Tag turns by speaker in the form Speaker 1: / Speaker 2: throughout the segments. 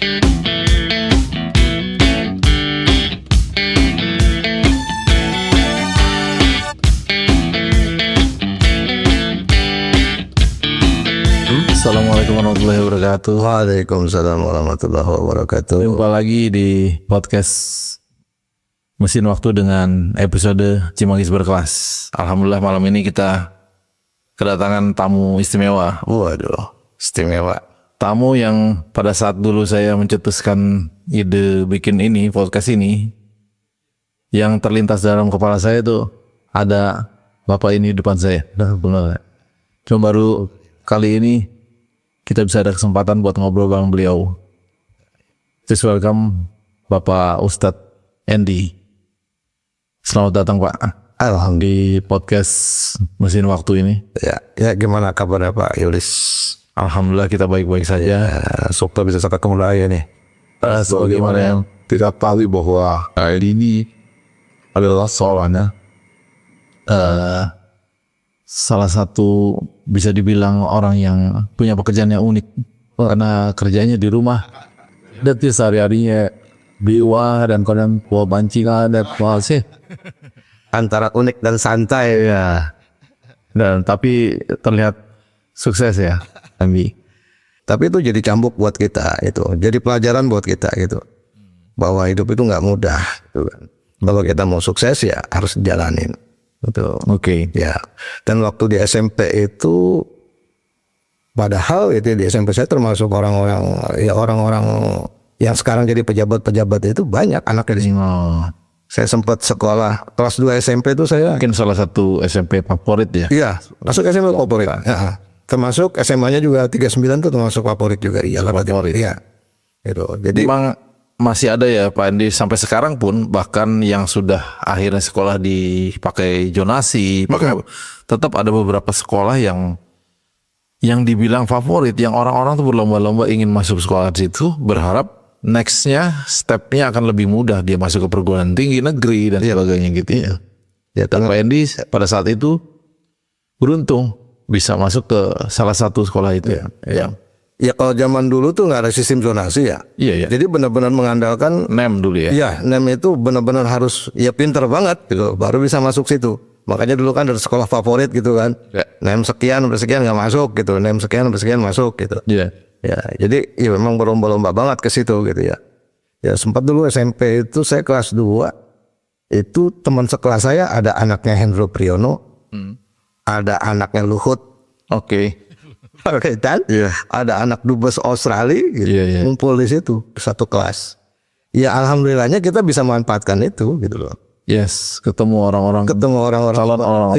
Speaker 1: Assalamualaikum warahmatullahi wabarakatuh.
Speaker 2: Waalaikumsalam warahmatullahi wabarakatuh.
Speaker 1: Jumpa lagi di podcast Mesin Waktu dengan episode Cimanggis Berkelas. Alhamdulillah malam ini kita kedatangan tamu istimewa.
Speaker 2: Waduh, istimewa.
Speaker 1: Tamu yang pada saat dulu saya mencetuskan ide bikin ini, podcast ini, yang terlintas dalam kepala saya itu ada bapak ini di depan saya. Benar. Cuma baru kali ini kita bisa ada kesempatan buat ngobrol bareng beliau. Please welcome Bapak Ustadz Andy. Selamat datang Pak di podcast Mesin Waktu ini.
Speaker 2: Ya gimana kabarnya Pak Yulis?
Speaker 1: Alhamdulillah kita baik-baik saja.
Speaker 2: Sokta bisa sakit kemulai nih.
Speaker 1: Sebagaimana yang
Speaker 3: tidak tahu bahwa ini adalah soalnya
Speaker 1: salah satu bisa dibilang orang yang punya pekerjaan yang unik karena kerjanya di rumah dan sehari-harinya biwa dan kadang buah bancingan dan sih
Speaker 2: Antara unik dan santai
Speaker 1: ya, dan tapi terlihat sukses ya Ambi.
Speaker 2: Tapi itu jadi cambuk buat kita, itu jadi pelajaran buat kita gitu, bahwa hidup itu nggak mudah gitu kan. Kalau kita mau sukses ya harus jalanin. Betul.
Speaker 1: Oke.
Speaker 2: Ya. Dan waktu di SMP itu, padahal itu di SMP saya termasuk orang-orang yang sekarang jadi pejabat-pejabat itu banyak anaknya di sini.
Speaker 1: Oh.
Speaker 2: Saya sempat sekolah kelas 2 SMP itu saya.
Speaker 1: Mungkin salah satu SMP favorit ya.
Speaker 2: Iya, masuk SMP favorit. Ya. Termasuk SMA-nya juga 39 itu termasuk favorit juga. Iya, favorit. Iya. Itu. Jadi
Speaker 1: memang masih ada ya Pak Andi sampai sekarang pun, bahkan yang sudah akhirnya sekolah dipakai zonasi, tetap ada beberapa sekolah yang dibilang favorit, yang orang-orang tuh berlomba-lomba ingin masuk sekolah di situ, berharap nextnya stepnya akan lebih mudah, dia masuk ke perguruan tinggi negeri dan sebagainya gitu ya. Ya, dan Pak Andi pada saat itu beruntung bisa masuk ke salah satu sekolah itu ya.
Speaker 2: Ya kalau zaman dulu tuh nggak ada sistem zonasi ya.
Speaker 1: Iya.
Speaker 2: Jadi benar-benar mengandalkan
Speaker 1: NEM dulu ya.
Speaker 2: Iya, NEM itu benar-benar harus ya pinter banget gitu, baru bisa masuk situ. Makanya dulu kan ada sekolah favorit gitu kan.
Speaker 1: Ya.
Speaker 2: NEM sekian udah sekian nggak masuk gitu, NEM sekian udah sekian masuk gitu.
Speaker 1: Iya.
Speaker 2: Ya, jadi ya memang berlomba-lomba banget ke situ gitu ya. Ya sempat dulu SMP itu saya kelas 2 itu teman sekelas saya ada anaknya Hendro Priyono, ada anaknya Luhut.
Speaker 1: Oke.
Speaker 2: Dan ada anak dubes Australia gitu, ngumpul di situ satu kelas. Ya alhamdulillahnya kita bisa manfaatkan itu gitu loh.
Speaker 1: Yes, ketemu orang-orang
Speaker 2: Calon orang.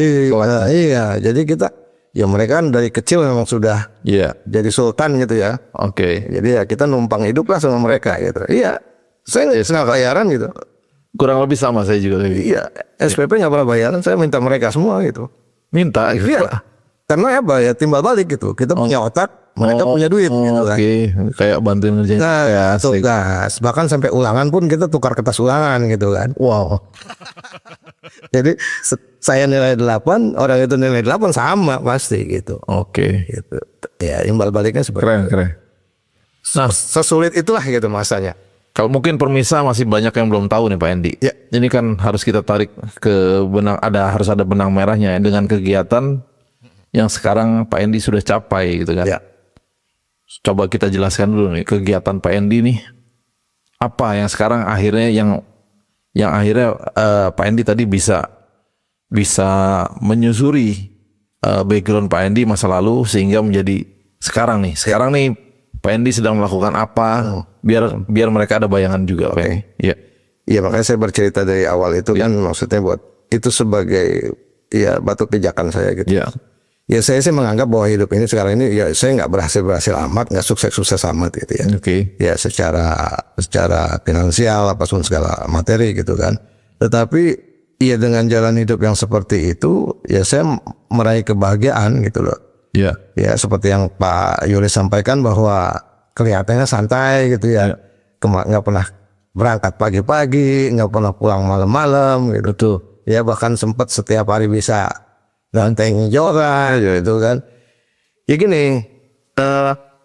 Speaker 2: Iya, jadi kita ya mereka kan dari kecil memang sudah jadi sultan gitu ya.
Speaker 1: Oke.
Speaker 2: Jadi ya kita numpang hidup lah sama mereka gitu. Iya, saya nggak bayaran gitu.
Speaker 1: Kurang lebih sama saya juga.
Speaker 2: Iya, SPP nggak pernah bayaran, saya minta mereka semua gitu.
Speaker 1: Minta gitu.
Speaker 2: Iya. Karena apa ya timbal balik gitu. Kita punya otak, mereka punya duit gitu kan.
Speaker 1: Oke, kayak bantuin ngerjain.
Speaker 2: Nah, tugas. Bahkan sampai ulangan pun kita tukar kertas ulangan gitu kan.
Speaker 1: Wow.
Speaker 2: Jadi saya nilai 8, orang itu nilai 8 sama pasti gitu.
Speaker 1: Oke.
Speaker 2: Gitu. Ya timbal baliknya seperti
Speaker 1: Keren. Nah,
Speaker 2: sesulit itulah gitu masanya.
Speaker 1: kalau mungkin pemirsa masih banyak yang belum tahu nih Pak Andy.
Speaker 2: Ya.
Speaker 1: Ini kan harus kita tarik ke harus ada benang merahnya ya, dengan kegiatan yang sekarang Pak Andy sudah capai gitu kan.
Speaker 2: Ya.
Speaker 1: Coba kita jelaskan dulu nih kegiatan Pak Andy nih. Apa yang sekarang akhirnya yang akhirnya Pak Andy tadi bisa menyusuri background Pak Andy masa lalu sehingga menjadi sekarang nih Pak Andy sedang melakukan apa biar mereka ada bayangan juga.
Speaker 2: Oke.
Speaker 1: Ya.
Speaker 2: Iya makanya saya bercerita dari awal itu kan maksudnya buat itu sebagai ya batu pijakan saya gitu.
Speaker 1: Ya.
Speaker 2: Ya saya sih menganggap bahwa hidup ini sekarang ini ya saya nggak berhasil amat, nggak sukses amat gitu ya.
Speaker 1: Oke.
Speaker 2: Ya secara finansial apapun segala materi gitu kan. Tetapi ya dengan jalan hidup yang seperti itu ya saya meraih kebahagiaan gitu loh.
Speaker 1: Ya.
Speaker 2: Ya seperti yang Pak Yulis sampaikan bahwa kelihatannya santai gitu ya. Nggak pernah berangkat pagi-pagi, nggak pernah pulang malam-malam gitu.
Speaker 1: Betul.
Speaker 2: Ya bahkan sempat setiap hari bisa ganteng joran gitu kan. Ya gini,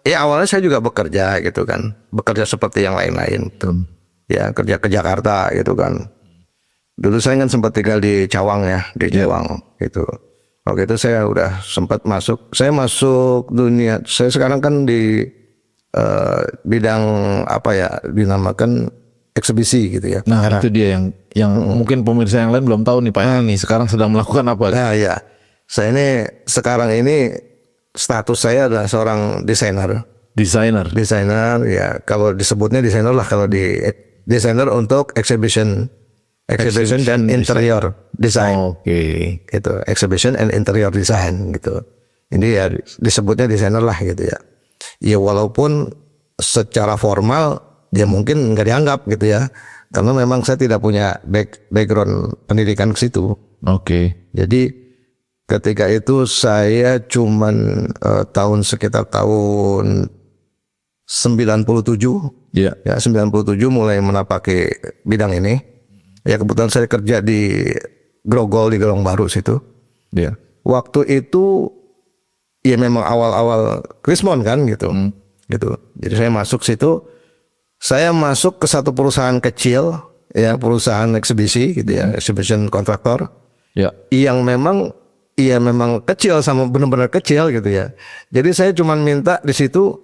Speaker 2: ya awalnya saya juga bekerja gitu kan, bekerja seperti yang lain-lain tuh. Ya kerja ke Jakarta gitu kan. Dulu saya kan sempat tinggal di Cawang ya, di Cawang gitu. Waktu itu saya udah sempat saya masuk dunia, saya sekarang kan di bidang apa ya, dinamakan eksibisi gitu ya.
Speaker 1: Nah, itu dia yang mungkin pemirsa yang lain belum tahu nih Pak ini sekarang sedang melakukan apa?
Speaker 2: Nah ya, saya ini sekarang ini status saya adalah seorang desainer.
Speaker 1: Desainer.
Speaker 2: Desainer ya, kalau disebutnya desainer lah, kalau di desainer untuk exhibition dan interior design.
Speaker 1: Oke.
Speaker 2: Gitu, exhibition and interior design gitu. Ini ya disebutnya desainer lah gitu ya. Ya walaupun secara formal dia mungkin nggak dianggap gitu ya, karena memang saya tidak punya background pendidikan ke situ.
Speaker 1: Oke.
Speaker 2: Jadi ketika itu saya cuman sekitar tahun 97
Speaker 1: Iya.
Speaker 2: ya 97 mulai menapaki bidang ini. Ya kebetulan saya kerja di Grogol di Gelong Baru situ.
Speaker 1: Iya.
Speaker 2: Waktu itu ya memang awal-awal Krismon kan gitu. Gitu. Jadi saya masuk situ. Saya masuk ke satu perusahaan kecil ya, perusahaan eksibisi gitu ya, exhibition kontraktor.
Speaker 1: Ya.
Speaker 2: Yang memang kecil, sama benar-benar kecil gitu ya. Jadi saya cuma minta di situ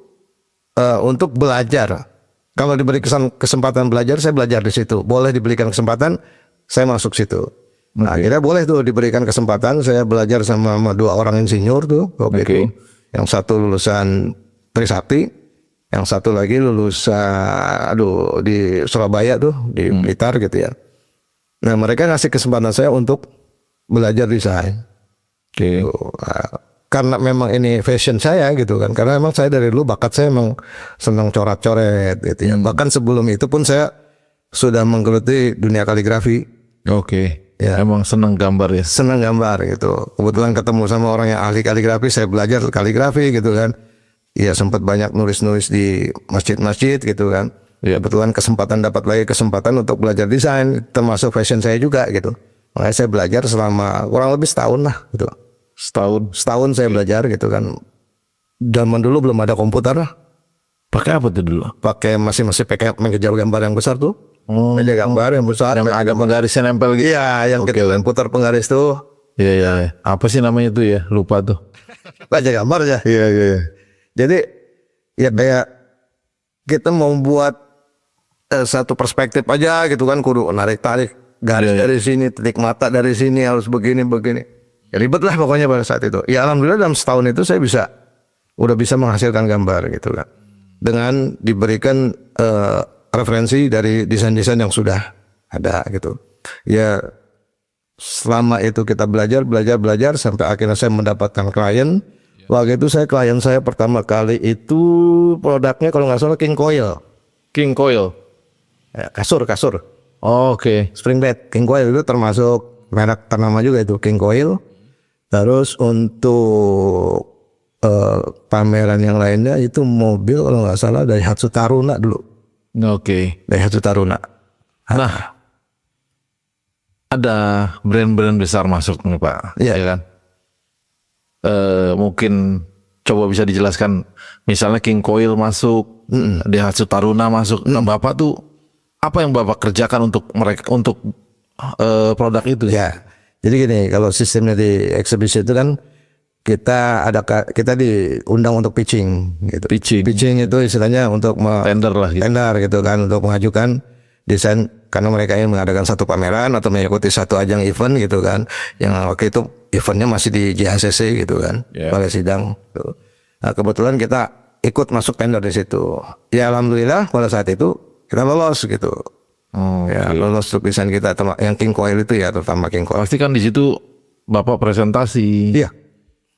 Speaker 2: untuk belajar. Kalau diberi kesempatan belajar, saya belajar di situ. Boleh diberikan kesempatan, saya masuk situ. Nah, akhirnya boleh tuh diberikan kesempatan, saya belajar sama 2 orang insinyur tuh waktu itu. Yang satu lulusan Trisakti, yang satu lagi lulusan di Surabaya tuh, di Blitar gitu ya. Nah, mereka ngasih kesempatan saya untuk belajar desain.
Speaker 1: Oke.
Speaker 2: Karena memang ini fashion saya gitu kan. Karena memang saya dari dulu bakat saya memang senang coret-coret gitu ya. Bahkan sebelum itu pun saya sudah menggeluti dunia kaligrafi.
Speaker 1: Oke.
Speaker 2: Ya.
Speaker 1: Emang senang gambar ya.
Speaker 2: Senang gambar gitu. Kebetulan ketemu sama orang yang ahli kaligrafi, saya belajar kaligrafi gitu kan. Ya sempat banyak nulis-nulis di masjid-masjid gitu kan.
Speaker 1: Ya.
Speaker 2: Kebetulan dapat lagi kesempatan untuk belajar desain, termasuk fashion saya juga gitu. Makanya saya belajar selama kurang lebih setahun lah gitu. Setahun saya belajar gitu kan. Zaman dulu belum ada komputer.
Speaker 1: Pakai apa tuh dulu?
Speaker 2: Masih pakai meja gambar yang besar tuh. Meja gambar yang besar.
Speaker 1: Yang agak penggarisnya nempel gitu.
Speaker 2: Iya, yang kita putar penggaris tuh.
Speaker 1: Iya, iya. Apa sih namanya tuh ya? Lupa tuh.
Speaker 2: Meja gambar ya.
Speaker 1: Iya.
Speaker 2: Jadi ya kayak kita mau buat satu perspektif aja gitu kan, kudu narik-tarik garis dari sini, titik mata dari sini harus begini. Ya ribet lah pokoknya pada saat itu. Ya alhamdulillah dalam setahun itu saya udah bisa menghasilkan gambar gitu kan. Dengan diberikan referensi dari desain-desain yang sudah ada gitu. Ya selama itu kita belajar sampai akhirnya saya mendapatkan klien. Waktu itu klien saya pertama kali itu produknya kalau nggak salah King Coil.
Speaker 1: King Coil.
Speaker 2: Ya, kasur.
Speaker 1: Oke.
Speaker 2: Spring bed. King Coil itu termasuk merek ternama juga itu, King Coil. Terus untuk pameran yang lainnya itu mobil kalau nggak salah dari Daihatsu Taruna dulu.
Speaker 1: Oke.
Speaker 2: Daihatsu Taruna.
Speaker 1: Nah, ada brand-brand besar masuk nih Pak.
Speaker 2: Iya.
Speaker 1: Ya kan? Mungkin coba bisa dijelaskan, misalnya King Coil masuk, Daihatsu Taruna masuk. Nah, Bapak tuh apa yang Bapak kerjakan untuk mereka, untuk produk itu?
Speaker 2: Ya. Jadi gini, kalau sistemnya di exhibition itu kan kita diundang untuk pitching gitu. Pitching itu istilahnya untuk
Speaker 1: Tender lah gitu.
Speaker 2: Tender gitu kan, untuk mengajukan desain, karena mereka ingin mengadakan satu pameran atau mengikuti satu ajang event gitu kan. Yang waktu itu eventnya masih di JHCC gitu kan, Balai Sidang gitu. Nah, kebetulan kita ikut masuk tender di situ. Ya alhamdulillah pada saat itu kita lolos gitu. Ya lolos untuk desain kita, yang King Coil itu ya, terutama King Coil.
Speaker 1: Pasti kan di situ Bapak presentasi.
Speaker 2: Iya.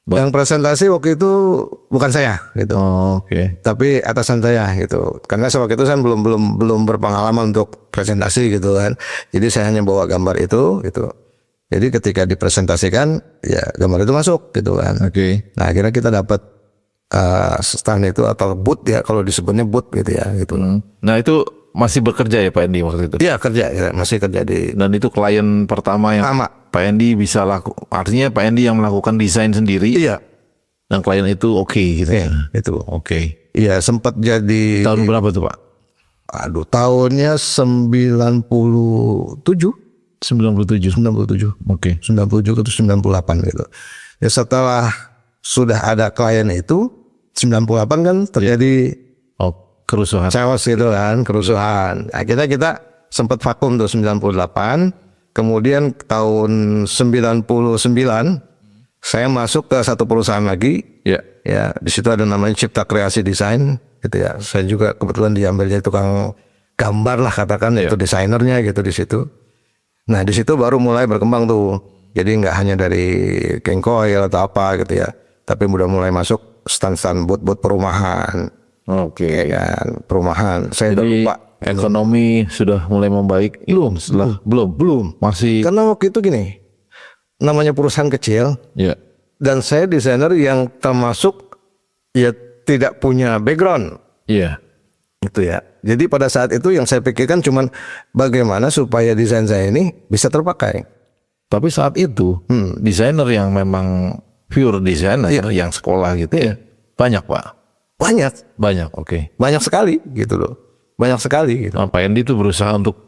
Speaker 2: Yang presentasi waktu itu bukan saya gitu.
Speaker 1: Oke.
Speaker 2: Tapi atasan saya gitu. Karena waktu itu saya belum berpengalaman untuk presentasi gitu kan. Jadi saya hanya bawa gambar itu gitu. Jadi ketika dipresentasikan ya gambar itu masuk gitu kan.
Speaker 1: Oke.
Speaker 2: Nah, akhirnya kita dapat stand itu atau booth ya, kalau disebutnya booth gitu ya gitu.
Speaker 1: Nah, itu masih bekerja ya Pak Endi waktu itu?
Speaker 2: Iya, masih kerja di.
Speaker 1: Dan itu klien pertama yang
Speaker 2: Sama.
Speaker 1: Pak Endi bisa artinya Pak Endi yang melakukan desain sendiri.
Speaker 2: Iya.
Speaker 1: Dan klien itu oke gitu.
Speaker 2: Iya, itu.
Speaker 1: Oke.
Speaker 2: Iya, sempat jadi.
Speaker 1: Tahun berapa tuh Pak?
Speaker 2: Aduh, tahunnya 97.
Speaker 1: 97.
Speaker 2: 97.
Speaker 1: Oke.
Speaker 2: 97 ke 98 gitu. Ya setelah sudah ada klien itu 98 kan terjadi
Speaker 1: Oh, kerusuhan.
Speaker 2: chaos gitu kan, kerusuhan. Akhirnya kita sempat vakum tuh 98. Kemudian tahun 99 saya masuk ke satu perusahaan lagi.
Speaker 1: Ya.
Speaker 2: Ya, di situ ada namanya Cipta Kreasi Desain gitu ya. Saya juga kebetulan diambil jadi tukang gambar lah katakan, itu desainernya gitu di situ. Nah, di situ baru mulai berkembang tuh. Jadi nggak hanya dari King Coil atau apa gitu ya, tapi udah mulai masuk stand-stand booth-booth perumahan.
Speaker 1: Oke.
Speaker 2: Ya kan, perumahan. Saya udah
Speaker 1: Jadi
Speaker 2: lupa.
Speaker 1: ekonomi sudah mulai membaik. Belum. Masih.
Speaker 2: Karena waktu itu gini, namanya perusahaan kecil,
Speaker 1: Ya.
Speaker 2: dan saya desainer yang termasuk ya tidak punya background
Speaker 1: Iya.
Speaker 2: gitu ya. Jadi pada saat itu yang saya pikirkan cuman bagaimana supaya desain saya ini bisa terpakai.
Speaker 1: Tapi saat itu desainer yang memang pure desainer yang sekolah gitu ya banyak Pak. Banyak. Oke.
Speaker 2: Banyak sekali gitu loh. Banyak sekali gitu.
Speaker 1: Nah, Pak Endi itu berusaha untuk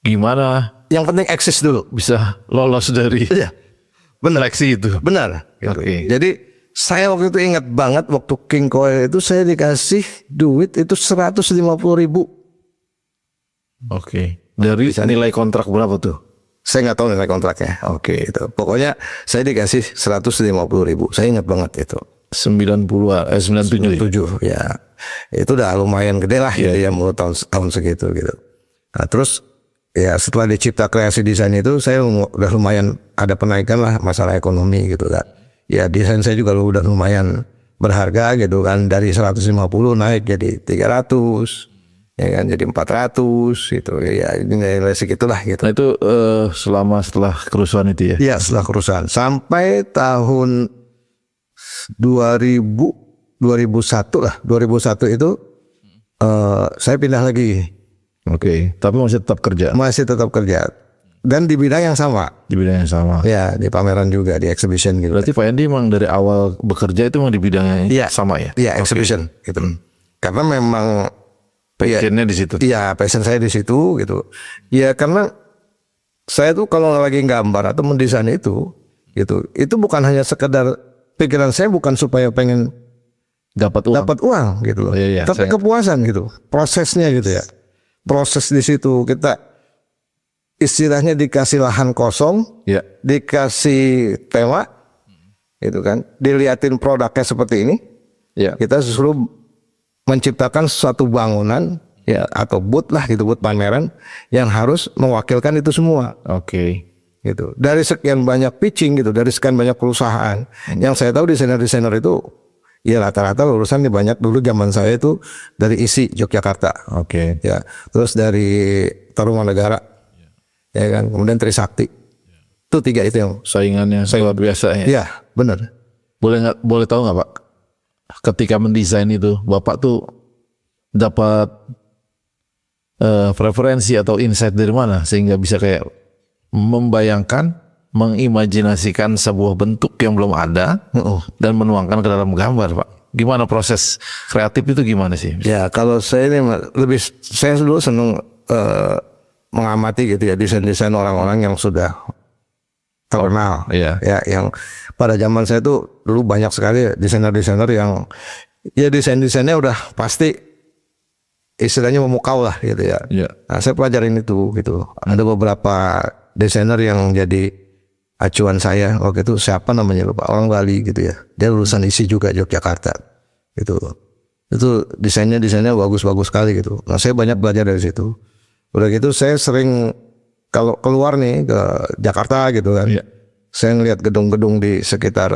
Speaker 1: gimana
Speaker 2: Yang penting eksis dulu.
Speaker 1: bisa lolos dari seleksi itu.
Speaker 2: Benar gitu.
Speaker 1: Oke.
Speaker 2: Jadi saya waktu itu ingat banget waktu King Coil itu saya dikasih duit itu 150.000.
Speaker 1: Oke. Dari nilai kontrak berapa tuh?
Speaker 2: Saya nggak tahu nilai kontraknya. Oke itu. Pokoknya saya dikasih 150.000. Saya ingat banget itu.
Speaker 1: 97
Speaker 2: ya. Itu udah lumayan gede lah gitu ya menurut tahun segitu gitu. Nah, terus ya setelah di Cipta Kreasi Desain itu saya udah lumayan ada penaikan lah masalah ekonomi gitu kan. Ya desain saya juga udah lumayan berharga gitu kan, dari 150 naik jadi 300 ya kan, jadi 400 gitu ya, nilai segitulah gitu.
Speaker 1: Nah itu setelah kerusuhan itu ya?
Speaker 2: Iya, setelah kerusuhan sampai tahun 2001 lah. 2001 itu saya pindah lagi.
Speaker 1: Oke, tapi masih tetap kerja?
Speaker 2: Masih tetap kerja. Dan di bidang yang sama.
Speaker 1: Di bidang yang sama?
Speaker 2: Ya, di pameran juga, di exhibition gitu.
Speaker 1: Berarti Pak Endi memang dari awal bekerja itu memang di bidang yang sama ya?
Speaker 2: Iya, exhibition gitu. Karena memang
Speaker 1: passionnya di situ?
Speaker 2: Iya, passion saya di situ gitu. Ya karena saya tuh kalau lagi gambar atau mendesain itu bukan hanya sekedar pikiran saya bukan supaya pengen
Speaker 1: dapat
Speaker 2: uang gitu loh.
Speaker 1: Iya,
Speaker 2: tapi kepuasan gitu, prosesnya gitu ya. Proses di situ kita istilahnya dikasih lahan kosong, dikasih tema, gitu kan, diliatin produknya seperti ini, kita suruh menciptakan suatu bangunan ya atau booth lah gitu, booth pameran yang harus mewakilkan itu semua.
Speaker 1: Oke.
Speaker 2: Gitu. Dari sekian banyak pitching gitu, dari sekian banyak perusahaan, yang saya tahu desainer-desainer itu ya rata-rata lulusan banyak dulu zaman saya itu dari ISI Yogyakarta.
Speaker 1: Oke.
Speaker 2: Ya, terus dari Tarumanegara. Ya kan, kemudian Trisakti. Itu 3 itu yang
Speaker 1: saingannya luar biasa ya.
Speaker 2: Iya, benar.
Speaker 1: Boleh tahu nggak Pak? Ketika mendesain itu, Bapak tuh dapat preferensi atau insight dari mana sehingga bisa kayak membayangkan, mengimajinasikan sebuah bentuk yang belum ada dan menuangkan ke dalam gambar, Pak. Gimana proses kreatif itu gimana sih?
Speaker 2: Ya, kalau saya ini saya dulu senang mengamati gitu ya desain-desain orang-orang yang sudah terkenal. Ya, yang pada zaman saya tuh dulu banyak sekali desainer-desainer yang ya desain-desainnya udah pasti istilahnya memukau lah gitu ya. Nah, saya pelajarin itu gitu. Ada beberapa desainer yang jadi acuan saya waktu itu, siapa namanya lupa, orang Bali gitu ya. Dia lulusan ISI juga Yogyakarta gitu. Itu desainnya bagus-bagus sekali gitu. Nah, saya banyak belajar dari situ. Udah gitu saya sering kalau keluar nih ke Jakarta gitu kan. Saya ngeliat gedung-gedung di sekitar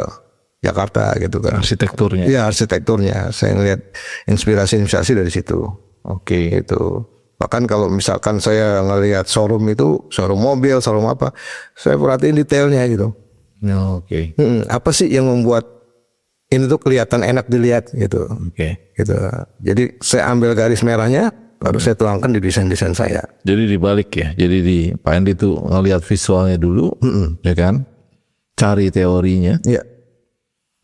Speaker 2: Jakarta gitu kan.
Speaker 1: Arsitekturnya.
Speaker 2: Iya, arsitekturnya. Saya ngeliat inspirasi dari situ.
Speaker 1: Oke.
Speaker 2: Itu. Bahkan kalau misalkan saya ngelihat showroom itu, showroom mobil, showroom apa, saya perhatiin detailnya gitu.
Speaker 1: Oke.
Speaker 2: Apa sih yang membuat ini tuh kelihatan enak dilihat gitu.
Speaker 1: Oke.
Speaker 2: Gitu. Jadi saya ambil garis merahnya, baru saya tuangkan di desain-desain saya.
Speaker 1: Jadi dibalik ya. Jadi di Pak Endi tuh ngelihat visualnya dulu, ya kan? Cari teorinya.
Speaker 2: Iya.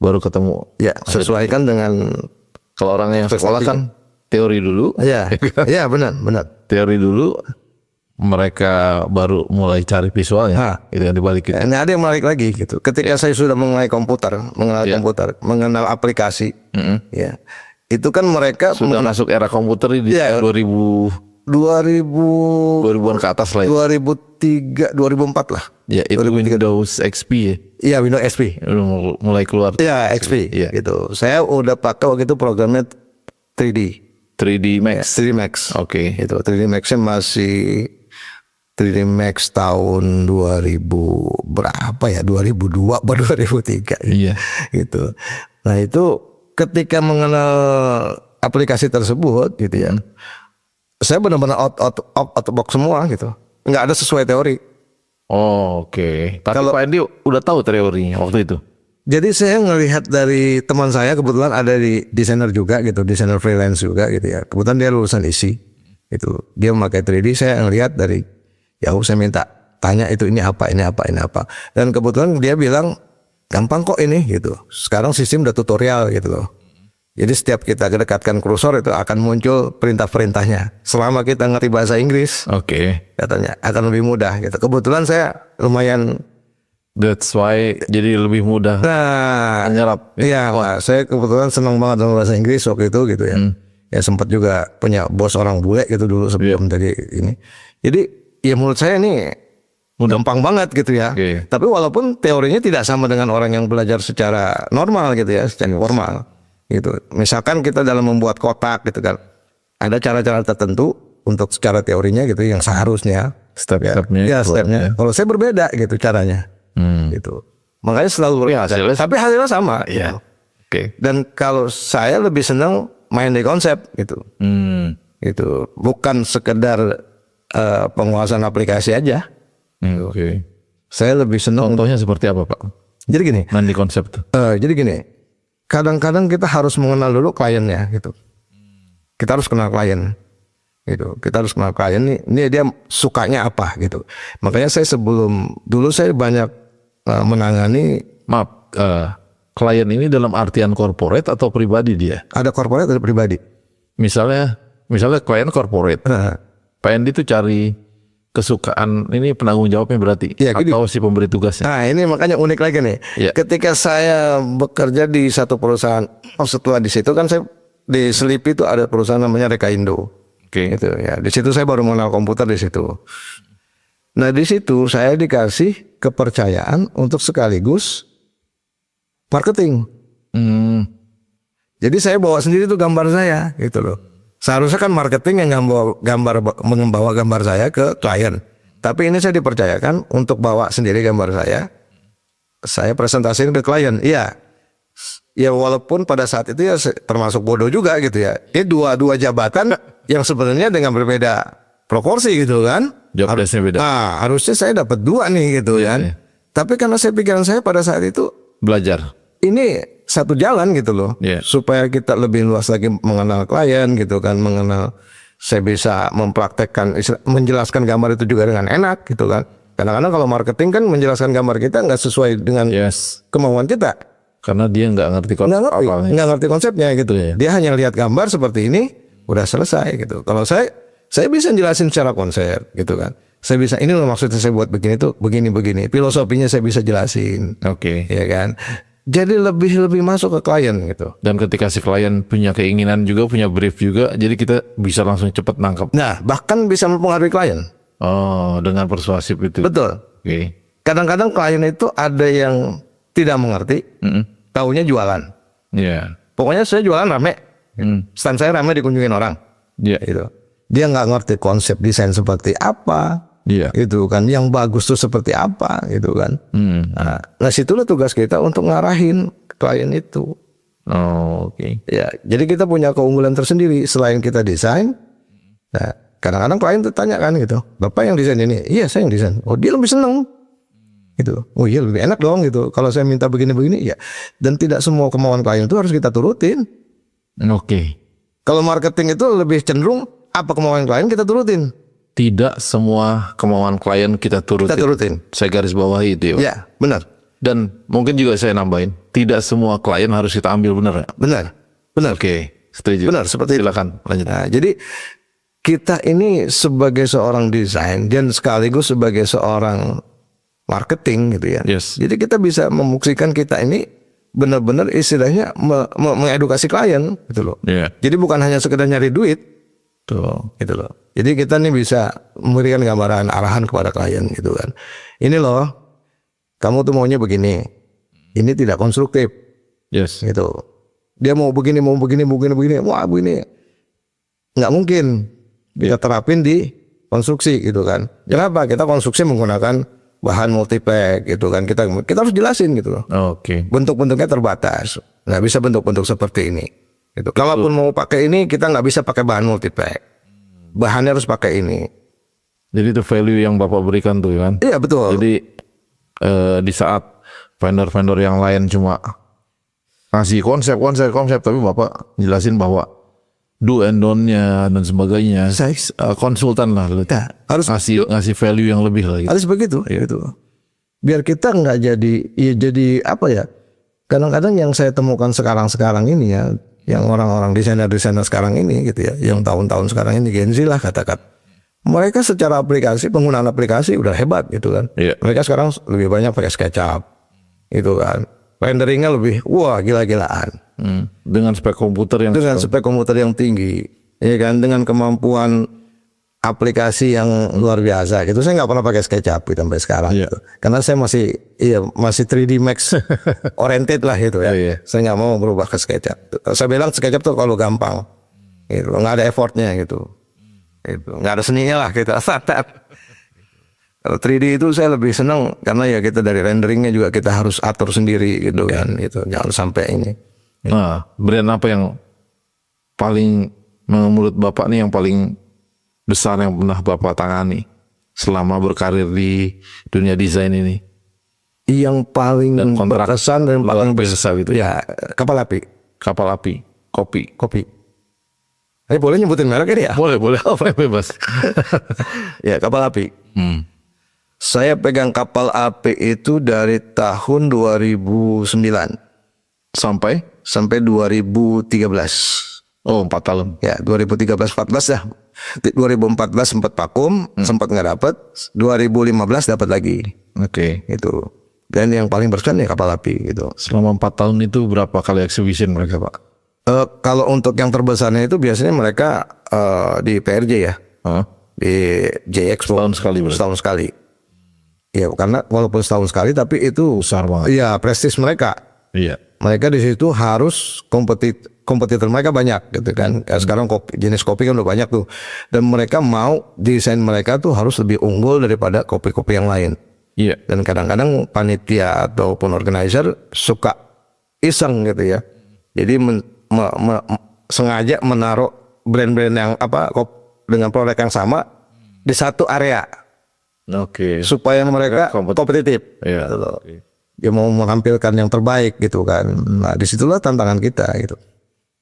Speaker 1: Baru ketemu.
Speaker 2: Ya, sesuaikan dengan
Speaker 1: Kalau orang yang sekolah kan teori dulu,
Speaker 2: Iya, iya benar, benar.
Speaker 1: teori dulu, mereka baru mulai cari visualnya.
Speaker 2: Hah.
Speaker 1: Itu yang dibalikin.
Speaker 2: Nah, ada yang menarik lagi gitu. Ketika saya sudah mengenal komputer, mengenal aplikasi, ya, itu kan mereka
Speaker 1: Sudah masuk era komputer di
Speaker 2: Iya.
Speaker 1: 2000
Speaker 2: 2000
Speaker 1: 2000-an ke atas lah ya.
Speaker 2: 2003, 2004 lah.
Speaker 1: Ya itu Windows XP ya.
Speaker 2: Iya, Windows XP.
Speaker 1: Udah mulai keluar.
Speaker 2: Iya, XP.
Speaker 1: Iya.
Speaker 2: Gitu. Saya udah pakai waktu itu programnya 3D.
Speaker 1: 3D Max.
Speaker 2: 3D Max.
Speaker 1: Oke.
Speaker 2: Itu 3D Max-nya masih 3D Max tahun 2000 berapa ya? 2002 atau 2003.
Speaker 1: Iya.
Speaker 2: Gitu. Nah, itu ketika mengenal aplikasi tersebut gitu ya. Saya benar-benar out of box semua gitu. Nggak ada sesuai teori.
Speaker 1: Oh, oke. Tapi
Speaker 2: Kalau-
Speaker 1: Pak Andi udah tahu teorinya waktu itu.
Speaker 2: Jadi saya ngelihat dari teman saya, kebetulan ada di desainer juga gitu, desainer freelance juga gitu ya. Kebetulan dia lulusan ISI, itu dia memakai 3D. Saya ngelihat dari jauh, saya minta tanya itu ini apa. Dan kebetulan dia bilang gampang kok ini gitu. Sekarang sistem udah tutorial gitu loh. Jadi setiap kita dekatkan kursor itu akan muncul perintah-perintahnya. Selama kita ngerti bahasa Inggris,
Speaker 1: Oke.
Speaker 2: katanya akan lebih mudah gitu. Kebetulan saya lumayan.
Speaker 1: That's why jadi lebih mudah
Speaker 2: Nah,
Speaker 1: menyerap.
Speaker 2: iya, wah, saya kebetulan senang banget sama bahasa Inggris waktu itu gitu ya. Ya sempat juga punya bos orang bule gitu dulu sebelum dari ini. Jadi ya menurut saya ini gampang banget gitu ya.
Speaker 1: Oke.
Speaker 2: Tapi walaupun teorinya tidak sama dengan orang yang belajar secara normal gitu ya, secara formal gitu. Misalkan kita dalam membuat kotak gitu kan, ada cara-cara tertentu untuk secara teorinya gitu yang seharusnya
Speaker 1: Step-stepnya.
Speaker 2: ya
Speaker 1: itu,
Speaker 2: stepnya.
Speaker 1: ya.
Speaker 2: Kalau saya berbeda gitu caranya. Gitu. Makanya selalu berbeda.
Speaker 1: hasilnya-
Speaker 2: Tapi hasilnya sama.
Speaker 1: Iya.
Speaker 2: Gitu.
Speaker 1: Oke.
Speaker 2: Dan kalau saya lebih senang main di konsep gitu. Gitu. Bukan sekedar penguasaan aplikasi aja.
Speaker 1: Oke.
Speaker 2: Saya lebih senang.
Speaker 1: Contohnya seperti apa, Pak?
Speaker 2: Jadi gini.
Speaker 1: Nanti konsep tuh.
Speaker 2: Jadi gini. Kadang-kadang kita harus mengenal dulu kliennya gitu. Kita harus kenal klien. Gitu. Kita harus kenal klien ini dia sukanya apa gitu. Makanya saya dulu saya banyak menangani.
Speaker 1: Maaf, klien ini dalam artian corporate atau pribadi dia?
Speaker 2: Ada korporat, ada pribadi.
Speaker 1: Misalnya klien corporate.
Speaker 2: Nah,
Speaker 1: Pak Andi tuh cari kesukaan ini penanggung jawabnya berarti
Speaker 2: Iya, gini.
Speaker 1: atau si pemberi tugasnya.
Speaker 2: nah ini makanya unik lagi nih.
Speaker 1: Iya.
Speaker 2: Ketika saya bekerja di satu perusahaan, setelah di situ kan saya di Selipi itu ada perusahaan namanya Rekaindo.
Speaker 1: Oke.
Speaker 2: Gitu ya. Di situ saya baru mengenal komputer di situ. Nah di situ saya dikasih kepercayaan untuk sekaligus marketing. Jadi saya bawa sendiri tuh gambar saya gitu loh. Seharusnya kan marketing yang membawa gambar saya ke klien. Tapi ini saya dipercayakan untuk bawa sendiri gambar saya presentasiin ke klien. Iya. Ya walaupun pada saat itu ya termasuk bodoh juga gitu ya. Ini dua jabatan yang sebenarnya dengan berbeda proporsi gitu kan.
Speaker 1: Job desk-nya beda.
Speaker 2: Nah, harusnya saya dapat 2 nih gitu kan.
Speaker 1: iya.
Speaker 2: Tapi karena pikiran saya pada saat itu
Speaker 1: Belajar.
Speaker 2: ini satu jalan gitu loh.
Speaker 1: Iya.
Speaker 2: Supaya kita lebih luas lagi mengenal klien gitu kan, saya bisa mempraktekkan, menjelaskan gambar itu juga dengan enak gitu kan. Kadang-kadang kalau marketing kan menjelaskan gambar kita nggak sesuai dengan
Speaker 1: Yes.
Speaker 2: kemauan kita.
Speaker 1: Karena dia nggak ngerti konsep apa.
Speaker 2: Nggak ngerti konsepnya gitu.
Speaker 1: Iya.
Speaker 2: Dia hanya lihat gambar seperti ini, udah selesai gitu. Kalau saya bisa jelasin secara konsep gitu kan. Saya bisa, ini loh maksudnya saya buat begini tuh, begini. Filosofinya saya bisa jelasin.
Speaker 1: Oke.
Speaker 2: Ya kan. Jadi lebih masuk ke klien gitu.
Speaker 1: Dan ketika si klien punya keinginan juga, punya brief juga, jadi kita bisa langsung cepat nangkap.
Speaker 2: Nah, bahkan bisa mempengaruhi klien.
Speaker 1: Oh, dengan persuasif itu.
Speaker 2: Betul.
Speaker 1: Oke.
Speaker 2: Kadang-kadang klien itu ada yang tidak mengerti, taunya jualan.
Speaker 1: Iya.
Speaker 2: Pokoknya saya jualan rame. Stand saya rame dikunjungin orang.
Speaker 1: Iya.
Speaker 2: Gitu. Dia nggak ngerti konsep desain seperti apa.
Speaker 1: Iya.
Speaker 2: Gitu kan. Yang bagus tuh seperti apa gitu kan. Nah, situlah tugas kita untuk ngarahin klien itu.
Speaker 1: Oh, oke.
Speaker 2: Ya, jadi kita punya keunggulan tersendiri selain kita desain. Nah, kadang-kadang klien tuh tanya kan gitu, Bapak yang desain ini? Iya, saya yang desain. Oh, dia lebih seneng. Gitu. Oh iya, lebih enak dong gitu. Kalau saya minta begini-begini, ya. Dan tidak semua kemauan klien itu harus kita turutin.
Speaker 1: Oke.
Speaker 2: Kalau marketing itu lebih cenderung apa kemauan klien kita turutin.
Speaker 1: Tidak semua kemauan klien kita turutin.
Speaker 2: Kita turutin.
Speaker 1: Saya garis bawahi itu ya, Pak.
Speaker 2: Ya, benar.
Speaker 1: Dan mungkin juga saya nambahin, tidak semua klien harus kita ambil, benar ya?
Speaker 2: Benar. Benar.
Speaker 1: Oke. setuju.
Speaker 2: Benar, seperti itu.
Speaker 1: Silakan lanjut.
Speaker 2: Nah, jadi kita ini sebagai seorang desain dan sekaligus sebagai seorang marketing gitu ya.
Speaker 1: Yes.
Speaker 2: Jadi kita bisa membuktikan kita ini benar-benar istilahnya mengedukasi klien gitu loh.
Speaker 1: Iya.
Speaker 2: Jadi bukan hanya sekedar nyari duit
Speaker 1: Tuh.
Speaker 2: gitu loh. Jadi kita nih bisa memberikan gambaran arahan kepada klien gitu kan. Ini loh, kamu tuh maunya begini. Ini tidak konstruktif
Speaker 1: Yes.
Speaker 2: gitu. Dia mau begini, wah begini. Nggak mungkin kita terapin di konstruksi gitu kan. Kenapa? Kita konstruksi menggunakan bahan multipack gitu kan. Kita harus jelasin gitu loh.
Speaker 1: Oke.
Speaker 2: Bentuk-bentuknya terbatas. Nggak bisa bentuk-bentuk seperti ini. Gitu. Kalaupun mau pakai ini, kita nggak bisa pakai bahan multipack. Bahannya harus pakai ini.
Speaker 1: Jadi itu value yang Bapak berikan tuh kan.
Speaker 2: Iya betul.
Speaker 1: Jadi di saat vendor-vendor yang lain cuma ngasih konsep, tapi Bapak jelasin bahwa do and don't-nya dan sebagainya. Saya konsultan lah,
Speaker 2: harus
Speaker 1: ngasih value yang lebih lah. Gitu.
Speaker 2: harus begitu, gitu. Biar kita nggak jadi apa ya? Kadang-kadang yang saya temukan sekarang ini ya, yang orang-orang desainer sekarang ini gitu ya, yang tahun-tahun sekarang ini Gen Z lah katakan. Mereka secara aplikasi, penggunaan aplikasi udah hebat gitu kan.
Speaker 1: Iya.
Speaker 2: Mereka sekarang lebih banyak pakai SketchUp, gitu kan. Renderingnya lebih, wah gila-gilaan.
Speaker 1: Dengan spek komputer yang
Speaker 2: Spek komputer yang tinggi, ya kan, dengan kemampuan aplikasi yang luar biasa gitu. Saya nggak pernah pakai SketchUp gitu sampai sekarang gitu. Karena saya masih 3D Max oriented lah gitu ya.
Speaker 1: Iya.
Speaker 2: Saya nggak mau berubah ke SketchUp. Saya bilang SketchUp tuh kalau gampang gitu, nggak ada effortnya gitu. Nggak ada seninya lah gitu. Kalau 3D itu saya lebih senang karena ya kita dari renderingnya juga kita harus atur sendiri gitu kan, gitu. Jangan sampai ini.
Speaker 1: Nah, brand apa yang paling menurut Bapak nih yang paling besar yang pernah Bapak tangani selama berkarir di dunia desain ini?
Speaker 2: Yang paling
Speaker 1: Dan kontrak
Speaker 2: berkesan dan paling
Speaker 1: besar gitu.
Speaker 2: ya kapal api,
Speaker 1: Kapal api, kopi.
Speaker 2: Ini boleh nyebutin merek ini ya?
Speaker 1: Boleh, bebas.
Speaker 2: Ya kapal api. Saya pegang kapal api itu dari tahun 2009 sampai 2013.
Speaker 1: Oh, 4 tahun.
Speaker 2: Ya 2013-14 dah. 2014 sempat vakum, sempat nggak dapat. 2015 dapat lagi.
Speaker 1: Oke.
Speaker 2: Itu. Dan yang paling berkesan ya kapal api gitu.
Speaker 1: Selama 4 tahun itu berapa kali exhibition mereka, Pak?
Speaker 2: Kalau untuk yang terbesarnya itu biasanya mereka di PRJ ya, di J Expo. Setahun sekali. Ya karena walaupun setahun sekali tapi itu
Speaker 1: Besar banget.
Speaker 2: Iya prestis mereka.
Speaker 1: Iya.
Speaker 2: Mereka di situ harus kompetitor mereka banyak gitu kan. Sekarang jenis kopi kan udah banyak tuh. Dan mereka mau desain mereka tuh harus lebih unggul daripada kopi-kopi yang lain.
Speaker 1: Iya.
Speaker 2: Dan kadang-kadang panitia ataupun organizer suka iseng gitu ya. Jadi sengaja menaruh brand-brand yang dengan produk yang sama di satu area.
Speaker 1: Oke.
Speaker 2: Supaya mereka kompetitif.
Speaker 1: Iya.
Speaker 2: Gitu. Dia mau menampilkan yang terbaik gitu kan. Nah disitulah tantangan kita gitu.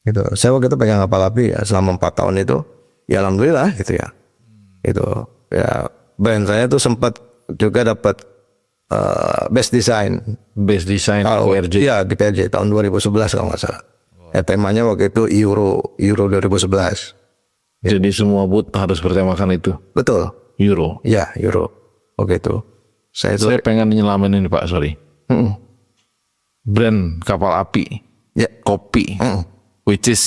Speaker 2: Gitu. Saya waktu itu pegang kapal api ya selama 4 tahun itu. Ya alhamdulillah gitu ya. Itu ya brand saya tuh sempat juga dapat best design.
Speaker 1: Best design PRJ.
Speaker 2: Iya di PRJ tahun 2011 kalau nggak salah. Ya, temanya waktu itu Euro 2011.
Speaker 1: Jadi semua booth harus bertemakan itu.
Speaker 2: Betul.
Speaker 1: Euro.
Speaker 2: Ya Euro. Oke itu. Saya
Speaker 1: pengen nyelamain ini Pak, sorry. Brand kapal api.
Speaker 2: Ya.
Speaker 1: Kopi. Which is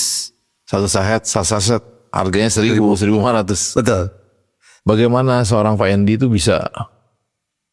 Speaker 1: satu saset harganya 1.500.
Speaker 2: Betul.
Speaker 1: Bagaimana seorang Pak Endi itu bisa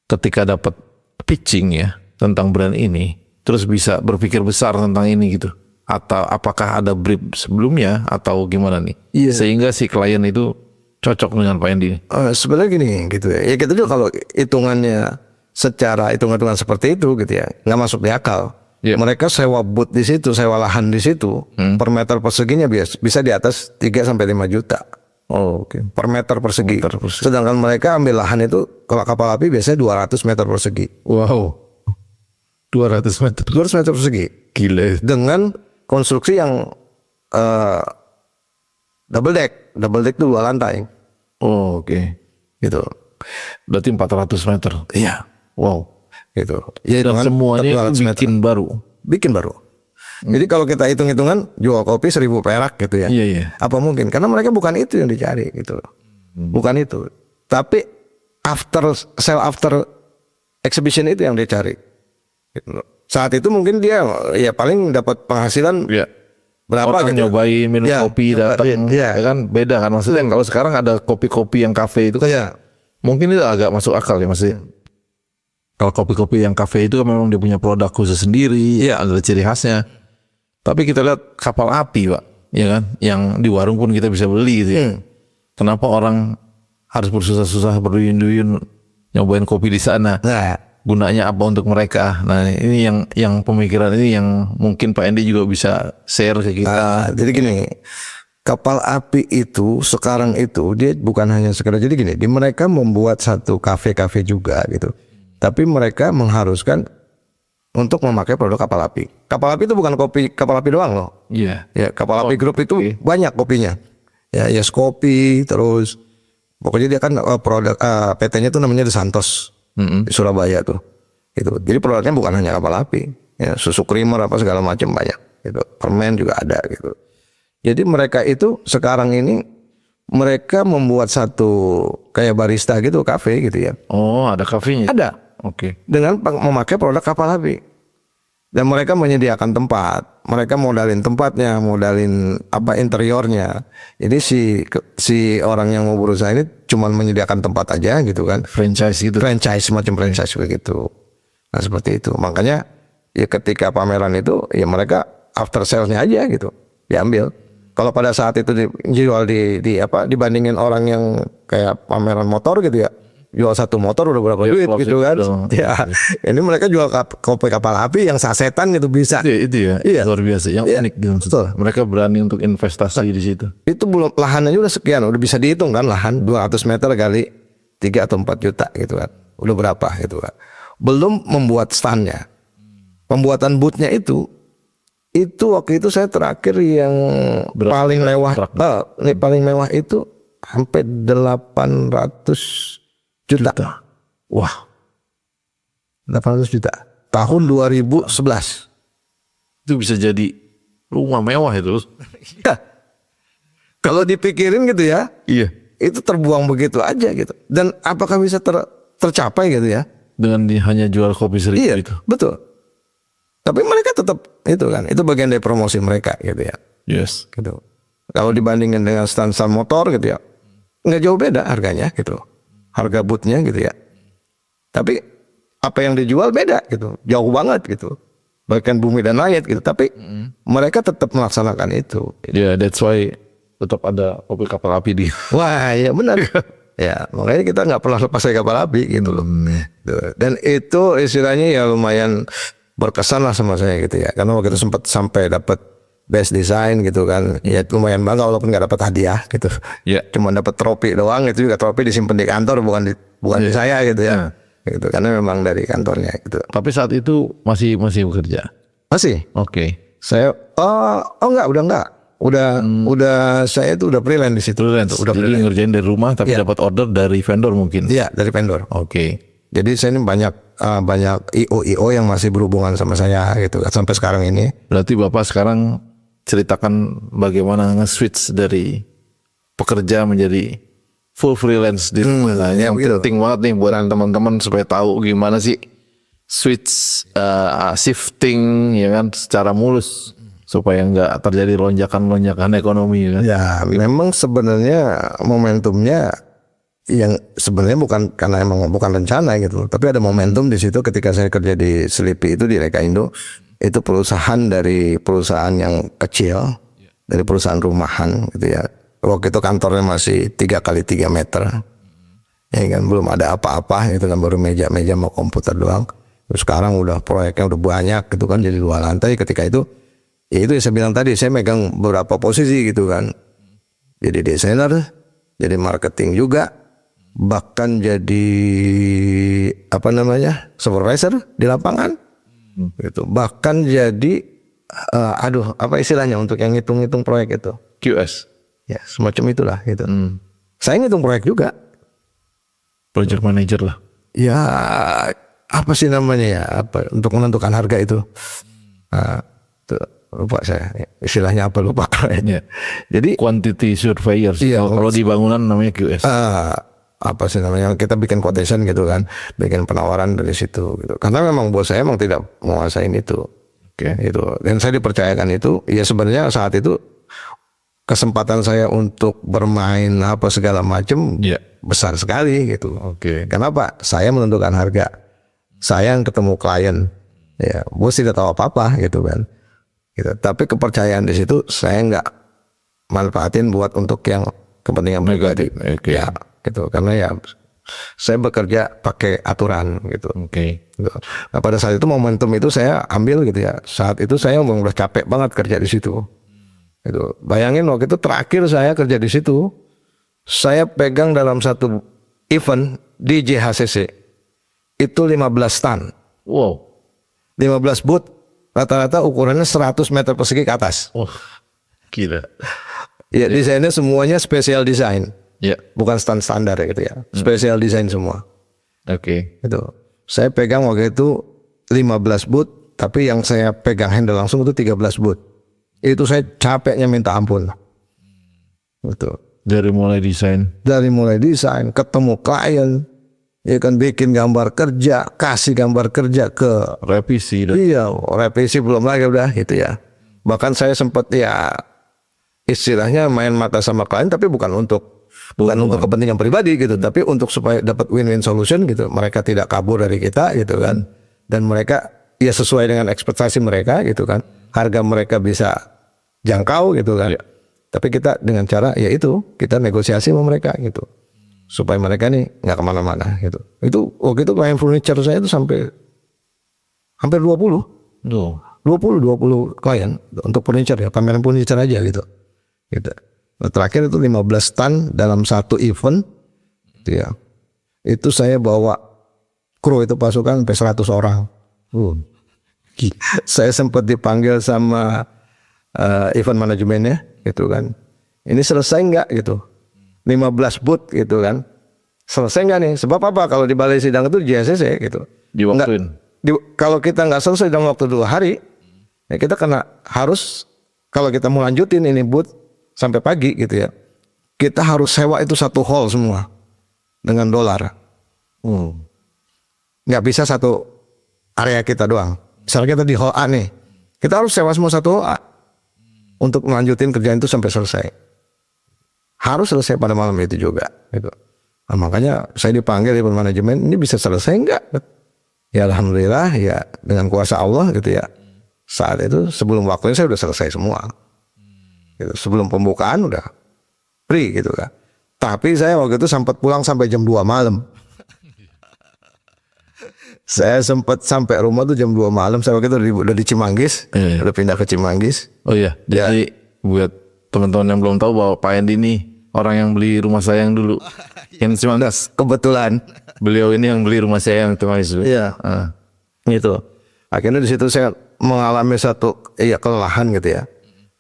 Speaker 1: ketika dapat pitching ya tentang brand ini, terus bisa berpikir besar tentang ini gitu? Atau apakah ada brief sebelumnya atau gimana nih?
Speaker 2: Iya.
Speaker 1: Sehingga si klien itu cocok dengan Pak Endi.
Speaker 2: Sebenarnya gini gitu ya. Ya kita juga kalau hitungannya secara hitungan seperti itu gitu ya, nggak masuk di akal.
Speaker 1: Yeah.
Speaker 2: Mereka sewa booth di situ, sewa lahan di situ, per meter perseginya bisa di atas 3 sampai 5 juta.
Speaker 1: Oh, oke.
Speaker 2: Per meter persegi. Sedangkan mereka ambil lahan itu kalau kapal api biasanya 200 meter persegi.
Speaker 1: Wow. 200 meter.
Speaker 2: 200 meter persegi.
Speaker 1: Gila.
Speaker 2: Dengan konstruksi yang double deck itu 2 lantai.
Speaker 1: Oh, oke.
Speaker 2: Gitu.
Speaker 1: Berarti 400 meter.
Speaker 2: Iya.
Speaker 1: Wow.
Speaker 2: Gitu. Ya,
Speaker 1: Dan semuanya itu bikin baru.
Speaker 2: Bikin baru. Jadi kalau kita hitung-hitungan jual kopi 1.000 perak gitu ya.
Speaker 1: Iya, iya.
Speaker 2: Apa mungkin? Karena mereka bukan itu yang dicari gitu. Bukan itu. Tapi after exhibition itu yang dia cari. Gitu. Saat itu mungkin dia ya paling dapat penghasilan
Speaker 1: Iya.
Speaker 2: berapa
Speaker 1: Orang
Speaker 2: gitu.
Speaker 1: nyobain minum
Speaker 2: Ya,
Speaker 1: kopi datang,
Speaker 2: iya.
Speaker 1: ya kan beda kan maksudnya. Kalau sekarang ada kopi-kopi yang kafe itu kan,
Speaker 2: Iya.
Speaker 1: mungkin itu agak masuk akal ya maksudnya. Kalau kopi-kopi yang kafe itu kan memang dia punya produk khusus sendiri, ya ada ciri khasnya. Tapi kita lihat kapal api, Pak, ya kan, yang di warung pun kita bisa beli gitu ya. Kenapa orang harus bersusah-susah berduyun-duyun nyobain kopi di sana?
Speaker 2: Nah,
Speaker 1: Gunanya apa untuk mereka? Nah, ini yang pemikiran ini yang mungkin Pak Endi juga bisa share ke kita.
Speaker 2: jadi gini, kapal api itu sekarang itu dia bukan hanya sekedar, jadi gini, di mereka membuat satu kafe-kafe juga gitu. Tapi mereka mengharuskan untuk memakai produk kapal api. Kapal api itu bukan kopi kapal api doang loh.
Speaker 1: Iya.
Speaker 2: Ya, kapal api grup itu banyak kopinya. Ya, Yes Kopi, terus pokoknya dia kan produk PT-nya itu namanya The Santos di Surabaya tuh. Itu. Jadi produknya bukan hanya kapal api. Ya, susu creamer apa segala macam banyak. Gitu. Permen juga ada gitu. Jadi mereka itu sekarang ini mereka membuat satu kayak barista gitu, kafe gitu ya.
Speaker 1: Oh, ada kafenya.
Speaker 2: Ada.
Speaker 1: Oke.
Speaker 2: Dengan memakai produk kapal api. Dan mereka menyediakan tempat, mereka modalin tempatnya, modalin apa interiornya. Jadi si orang yang mau berusaha ini cuma menyediakan tempat aja gitu kan.
Speaker 1: Franchise gitu.
Speaker 2: Franchise, semacam franchise begitu. Nah seperti itu. Makanya ya ketika pameran itu ya mereka after sales-nya aja gitu diambil. Kalau pada saat itu dijual dibandingin orang yang kayak pameran motor gitu ya. Jual satu motor udah berapa duit gitu kan. Ya, ini mereka jual kopi kapal api yang sasetan gitu bisa.
Speaker 1: Itu ya,
Speaker 2: Iya.
Speaker 1: luar biasa. Yang
Speaker 2: Iya,
Speaker 1: unik gitu.
Speaker 2: betul.
Speaker 1: Mereka berani untuk investasi di situ.
Speaker 2: Itu belum lahannya udah sekian, udah bisa dihitung kan lahan 200 meter kali 3 atau 4 juta gitu kan. Udah berapa gitu kan. Belum membuat standnya. Pembuatan bootnya itu waktu itu saya terakhir yang paling mewah, paling mewah itu sampai 800 juta.
Speaker 1: Wah,
Speaker 2: 800 juta. Tahun 2011.
Speaker 1: itu bisa jadi rumah mewah itu.
Speaker 2: Ya. Kalau dipikirin gitu ya,
Speaker 1: Iya.
Speaker 2: itu terbuang begitu aja gitu. Dan apakah bisa tercapai gitu ya?
Speaker 1: Dengan hanya jual kopi 1.000
Speaker 2: Iya,
Speaker 1: itu.
Speaker 2: betul. Tapi mereka tetap itu kan, itu bagian dari promosi mereka gitu ya.
Speaker 1: Yes.
Speaker 2: Gitu. Kalau dibandingin dengan stand-stand motor gitu ya, nggak jauh beda harganya gitu. Harga bootnya gitu ya. Tapi apa yang dijual beda gitu, jauh banget gitu. Bahkan bumi dan langit gitu. Tapi mereka tetap melaksanakan itu.
Speaker 1: Ya, that's why tetap ada kopi kapal api di.
Speaker 2: Wah, ya benar. Ya, makanya kita nggak pernah lepas dari kapal api gitu loh. Tuh. Dan itu istilahnya ya lumayan berkesan lah sama saya gitu ya. Karena waktu itu sempat sampai dapat best design gitu kan. Ya lumayan bangga walaupun nggak dapat hadiah gitu.
Speaker 1: Ya.
Speaker 2: Cuma dapat trofi doang, itu juga trofi disimpan di kantor bukan di saya gitu ya. Gitu. Karena memang dari kantornya gitu.
Speaker 1: Tapi saat itu masih bekerja.
Speaker 2: Masih?
Speaker 1: Oke.
Speaker 2: Saya enggak, udah enggak. Udah saya itu udah freelance di situ.
Speaker 1: Freelance.
Speaker 2: Udah
Speaker 1: Jadi
Speaker 2: freelance.
Speaker 1: ngerjain dari rumah tapi
Speaker 2: Iya.
Speaker 1: dapat order dari vendor mungkin.
Speaker 2: Iya, dari vendor.
Speaker 1: Oke.
Speaker 2: Jadi saya ini banyak IO yang masih berhubungan sama saya gitu sampai sekarang ini.
Speaker 1: Berarti Bapak sekarang ceritakan bagaimana nge-switch dari pekerja menjadi full freelance di rumah. Nah, ini yang
Speaker 2: gitu.
Speaker 1: penting banget nih buat teman-teman supaya tahu gimana sih switch shifting ya kan secara mulus supaya nggak terjadi lonjakan-lonjakan ekonomi ya kan.
Speaker 2: Ya, memang sebenarnya momentumnya yang sebenarnya bukan karena emang bukan rencana gitu, tapi ada momentum di situ ketika saya kerja di Selipi itu di Reka Indo. Itu perusahaan dari perusahaan yang kecil, dari perusahaan rumahan gitu ya. Waktu itu kantornya masih 3 kali 3 meter. Ya kan belum ada apa-apa itu kan, baru meja-meja mau komputer doang. Terus sekarang udah proyeknya udah banyak gitu kan, jadi 2 lantai. Ketika itu ya itu yang saya bilang tadi, saya megang beberapa posisi gitu kan. Jadi desainer, jadi marketing juga, bahkan jadi supervisor di lapangan. Gitu. Bahkan jadi apa istilahnya untuk yang ngitung-ngitung proyek itu.
Speaker 1: QS.
Speaker 2: Ya, semacam itulah gitu. Saya ngitung proyek juga.
Speaker 1: Project manager lah.
Speaker 2: Ya, apa sih namanya ya? Apa untuk menentukan harga itu? Nah, tuh. lupa saya istilahnya apa, lupa.
Speaker 1: Ya.
Speaker 2: Jadi
Speaker 1: Quantity surveyors.
Speaker 2: Iya.
Speaker 1: Kalau di bangunan namanya QS.
Speaker 2: apa sih namanya, kita bikin quotation gitu kan, bikin penawaran dari situ gitu. Karena memang bos saya emang tidak menguasain itu.
Speaker 1: Oke.
Speaker 2: Itu, dan saya dipercayakan itu. Ya sebenarnya saat itu kesempatan saya untuk bermain apa segala macam
Speaker 1: Iya.
Speaker 2: besar sekali gitu.
Speaker 1: Oke.
Speaker 2: Kenapa? Saya menentukan harga, saya yang ketemu klien, ya bos tidak tahu apa-apa gitu kan. Gitu. Tapi kepercayaan di situ saya nggak manfaatin buat untuk yang kepentingan pribadi.
Speaker 1: Oke.
Speaker 2: Ya gitu, karena ya saya bekerja pakai aturan gitu.
Speaker 1: Oke.
Speaker 2: Gitu. Nah pada saat itu momentum itu saya ambil gitu ya. Saat itu saya udah capek banget kerja di situ. Gitu. Bayangin waktu itu terakhir saya kerja di situ, saya pegang dalam satu event di JHCC itu 15 ton,
Speaker 1: Wow.
Speaker 2: 15 booth, rata-rata ukurannya 100 meter persegi ke atas.
Speaker 1: Oh, gila.
Speaker 2: Ya desainnya semuanya spesial desain,
Speaker 1: Ya.
Speaker 2: bukan standar gitu ya, spesial desain semua.
Speaker 1: Oke.
Speaker 2: Itu saya pegang waktu itu 15 booth, tapi yang saya pegang handle langsung itu 13 booth. Itu saya capeknya minta ampun. Betul.
Speaker 1: Dari mulai desain.
Speaker 2: Dari mulai desain, ketemu klien, ya kan, bikin gambar kerja, kasih gambar kerja ke,
Speaker 1: Revisi.
Speaker 2: iya, revisi belum lagi udah gitu ya. Bahkan saya sempat ya istilahnya main mata sama klien, tapi bukan untuk kepentingan pribadi gitu, tapi untuk supaya dapat win-win solution gitu. Mereka tidak kabur dari kita gitu kan, dan mereka ya sesuai dengan ekspektasi mereka gitu kan. Harga mereka bisa jangkau gitu kan.
Speaker 1: Ya.
Speaker 2: Tapi kita dengan cara ya itu kita negosiasi sama mereka gitu, supaya mereka nih nggak kemana-mana gitu. Itu waktu itu klien furniture saya itu sampai hampir 20
Speaker 1: Tuh.
Speaker 2: 20 klien untuk furniture ya, pameran furniture aja gitu. Gitu. Nah, terakhir itu 15 ton dalam satu event gitu ya. Itu saya bawa kru itu pasukan sampai 100 orang. Saya sempat dipanggil sama event manajemennya gitu kan. Ini selesai enggak gitu. 15 booth gitu kan. Selesai enggak nih? Sebab apa? Kalau di balai sidang itu di JSC gitu.
Speaker 1: Diwaktuin.
Speaker 2: Kalau kita nggak selesai dalam waktu 2 hari, ya kita kena harus, kalau kita mau lanjutin ini booth sampai pagi gitu ya, kita harus sewa itu satu hall semua dengan dolar. Nggak bisa satu area kita doang. Misalnya kita di hall A nih, kita harus sewa semua satu hall A untuk melanjutin kerjaan itu sampai selesai. Harus selesai pada malam itu juga. Gitu. Nah, makanya saya dipanggil di manajemen, ini bisa selesai enggak? Ya alhamdulillah ya dengan kuasa Allah gitu ya. Saat itu sebelum waktunya saya udah selesai semua. Gitu. Sebelum pembukaan udah free gitu kan. Tapi saya waktu itu sempat pulang sampai jam 2 malam. Saya sempat sampai rumah tuh jam 2 malam. Saya waktu itu udah di Cimanggis, udah pindah ke Cimanggis.
Speaker 1: Oh iya. Jadi buat teman-teman yang belum tahu bahwa Pak Endi ini orang yang beli rumah saya yang dulu. Yang cuma
Speaker 2: Kebetulan.
Speaker 1: beliau ini yang beli rumah saya yang Cimanggis dulu.
Speaker 2: Iya. Gitu. Akhirnya di situ saya mengalami satu kelelahan gitu ya.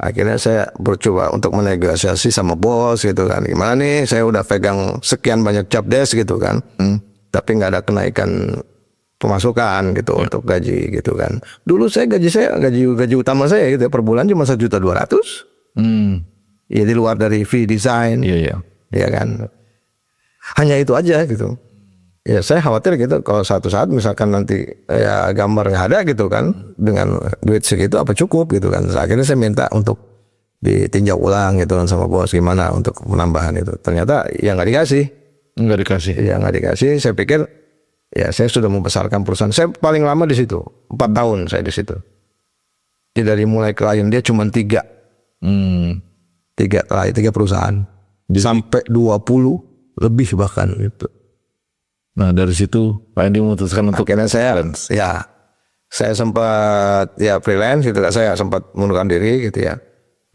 Speaker 2: Akhirnya saya bercoba untuk menegosiasi sama bos gitu kan. Gimana nih, saya udah pegang sekian banyak job desk gitu kan. Tapi nggak ada kenaikan pemasukan gitu untuk gaji gitu kan. Dulu gaji utama saya gitu ya, per bulan cuma 1.200.000. Ya di luar dari fee design.
Speaker 1: Iya.
Speaker 2: Ya kan. Hanya itu aja gitu. Ya saya khawatir gitu kalau suatu saat misalkan nanti ya gambar nggak ada gitu kan, dengan duit segitu apa cukup gitu kan. Akhirnya saya minta untuk ditinjau ulang gitu kan sama bos, gimana untuk penambahan itu. Ternyata ya nggak dikasih.
Speaker 1: Nggak dikasih.
Speaker 2: Ya nggak dikasih. Saya pikir ya saya sudah membesarkan perusahaan. Saya paling lama di situ 4 tahun saya di situ. Jadi dari mulai klien dia cuma 3 perusahaan. Sampai 20 lebih bahkan gitu.
Speaker 1: Nah dari situ Pak Endi memutuskan untuk
Speaker 2: Akhirnya saya sempat ya freelance gitu. Saya sempat mengundurkan diri gitu ya.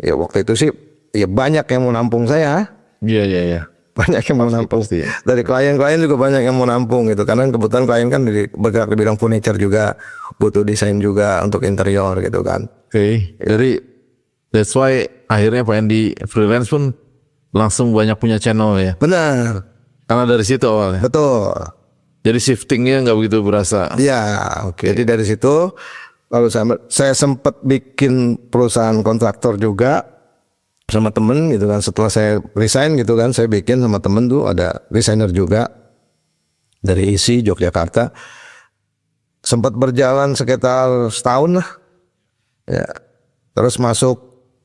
Speaker 2: Ya waktu itu sih ya banyak yang mau nampung saya.
Speaker 1: Iya.
Speaker 2: Banyak yang mau nampung.
Speaker 1: Pasti.
Speaker 2: Dari klien-klien juga banyak yang mau nampung gitu. Karena kebetulan klien kan bergerak di bidang furniture juga, butuh desain juga untuk interior gitu kan.
Speaker 1: Oke. Jadi that's why akhirnya Pak Endi freelance pun langsung banyak punya channel ya.
Speaker 2: Benar.
Speaker 1: Karena dari situ awalnya.
Speaker 2: Betul.
Speaker 1: Jadi shiftingnya nggak begitu berasa.
Speaker 2: Ya, oke. Jadi dari situ lalu saya sempat bikin perusahaan kontraktor juga sama temen gitu kan. Setelah saya resign gitu kan, saya bikin sama temen tuh ada desainer juga dari ISI Yogyakarta. Sempat berjalan sekitar setahun lah. Ya. Terus masuk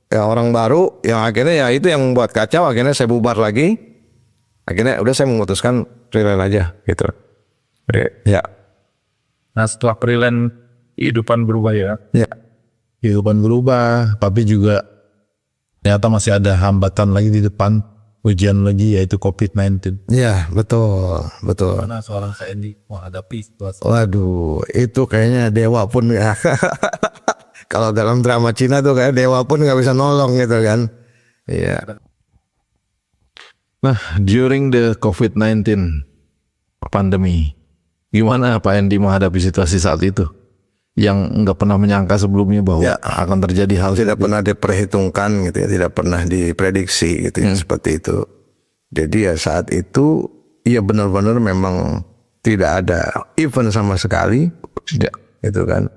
Speaker 2: ya orang baru yang akhirnya ya itu yang membuat kacau, akhirnya saya bubar lagi. Akhirnya udah saya memutuskan freelance aja gitu. Ya.
Speaker 4: Nah setelah freelance kehidupan berubah ya.
Speaker 2: Ya.
Speaker 3: Kehidupan berubah, tapi juga ternyata masih ada hambatan lagi di depan, ujian lagi yaitu COVID-19.
Speaker 2: Ya, betul.
Speaker 4: Mana seorang Sandy menghadapi situasi.
Speaker 2: Waduh, itu kayaknya dewa pun ya. Kalau dalam drama Cina tuh kayak dewa pun nggak bisa nolong gitu kan. Iya.
Speaker 1: Nah, during the COVID-19 pandemi, gimana Pak Andy menghadapi situasi saat itu? Yang nggak pernah menyangka sebelumnya bahwa
Speaker 2: Ya.
Speaker 1: akan terjadi hal
Speaker 2: Tidak pernah diperhitungkan gitu ya, tidak pernah diprediksi gitu ya, seperti itu. Jadi ya saat itu ya benar-benar memang tidak ada event sama sekali, gitu kan.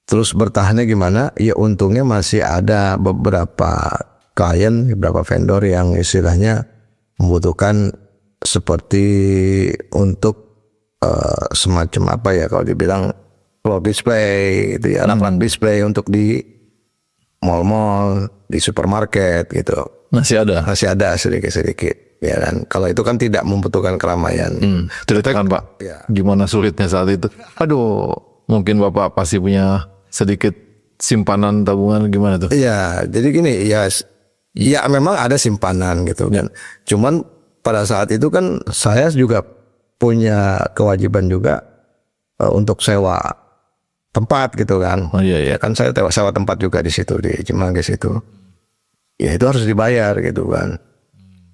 Speaker 2: Terus bertahannya gimana? Ya untungnya masih ada beberapa klien, beberapa vendor yang istilahnya membutuhkan seperti untuk semacam apa ya kalau dibilang floor display gitu ya, rak display untuk di mall-mall, di supermarket gitu.
Speaker 1: masih ada.
Speaker 2: Masih ada sedikit-sedikit ya kan. Kalau itu kan tidak membutuhkan keramaian.
Speaker 1: Ceritakan Pak,
Speaker 2: Ya.
Speaker 1: gimana sulitnya saat itu? Aduh, mungkin Bapak pasti punya sedikit simpanan tabungan gimana tuh?
Speaker 2: Iya, jadi gini ya memang ada simpanan gitu kan. Cuman pada saat itu kan saya juga punya kewajiban juga untuk sewa tempat gitu kan.
Speaker 1: Oh iya
Speaker 2: Ya kan saya sewa tempat juga di situ di Cimanggis itu. Ya itu harus dibayar gitu kan.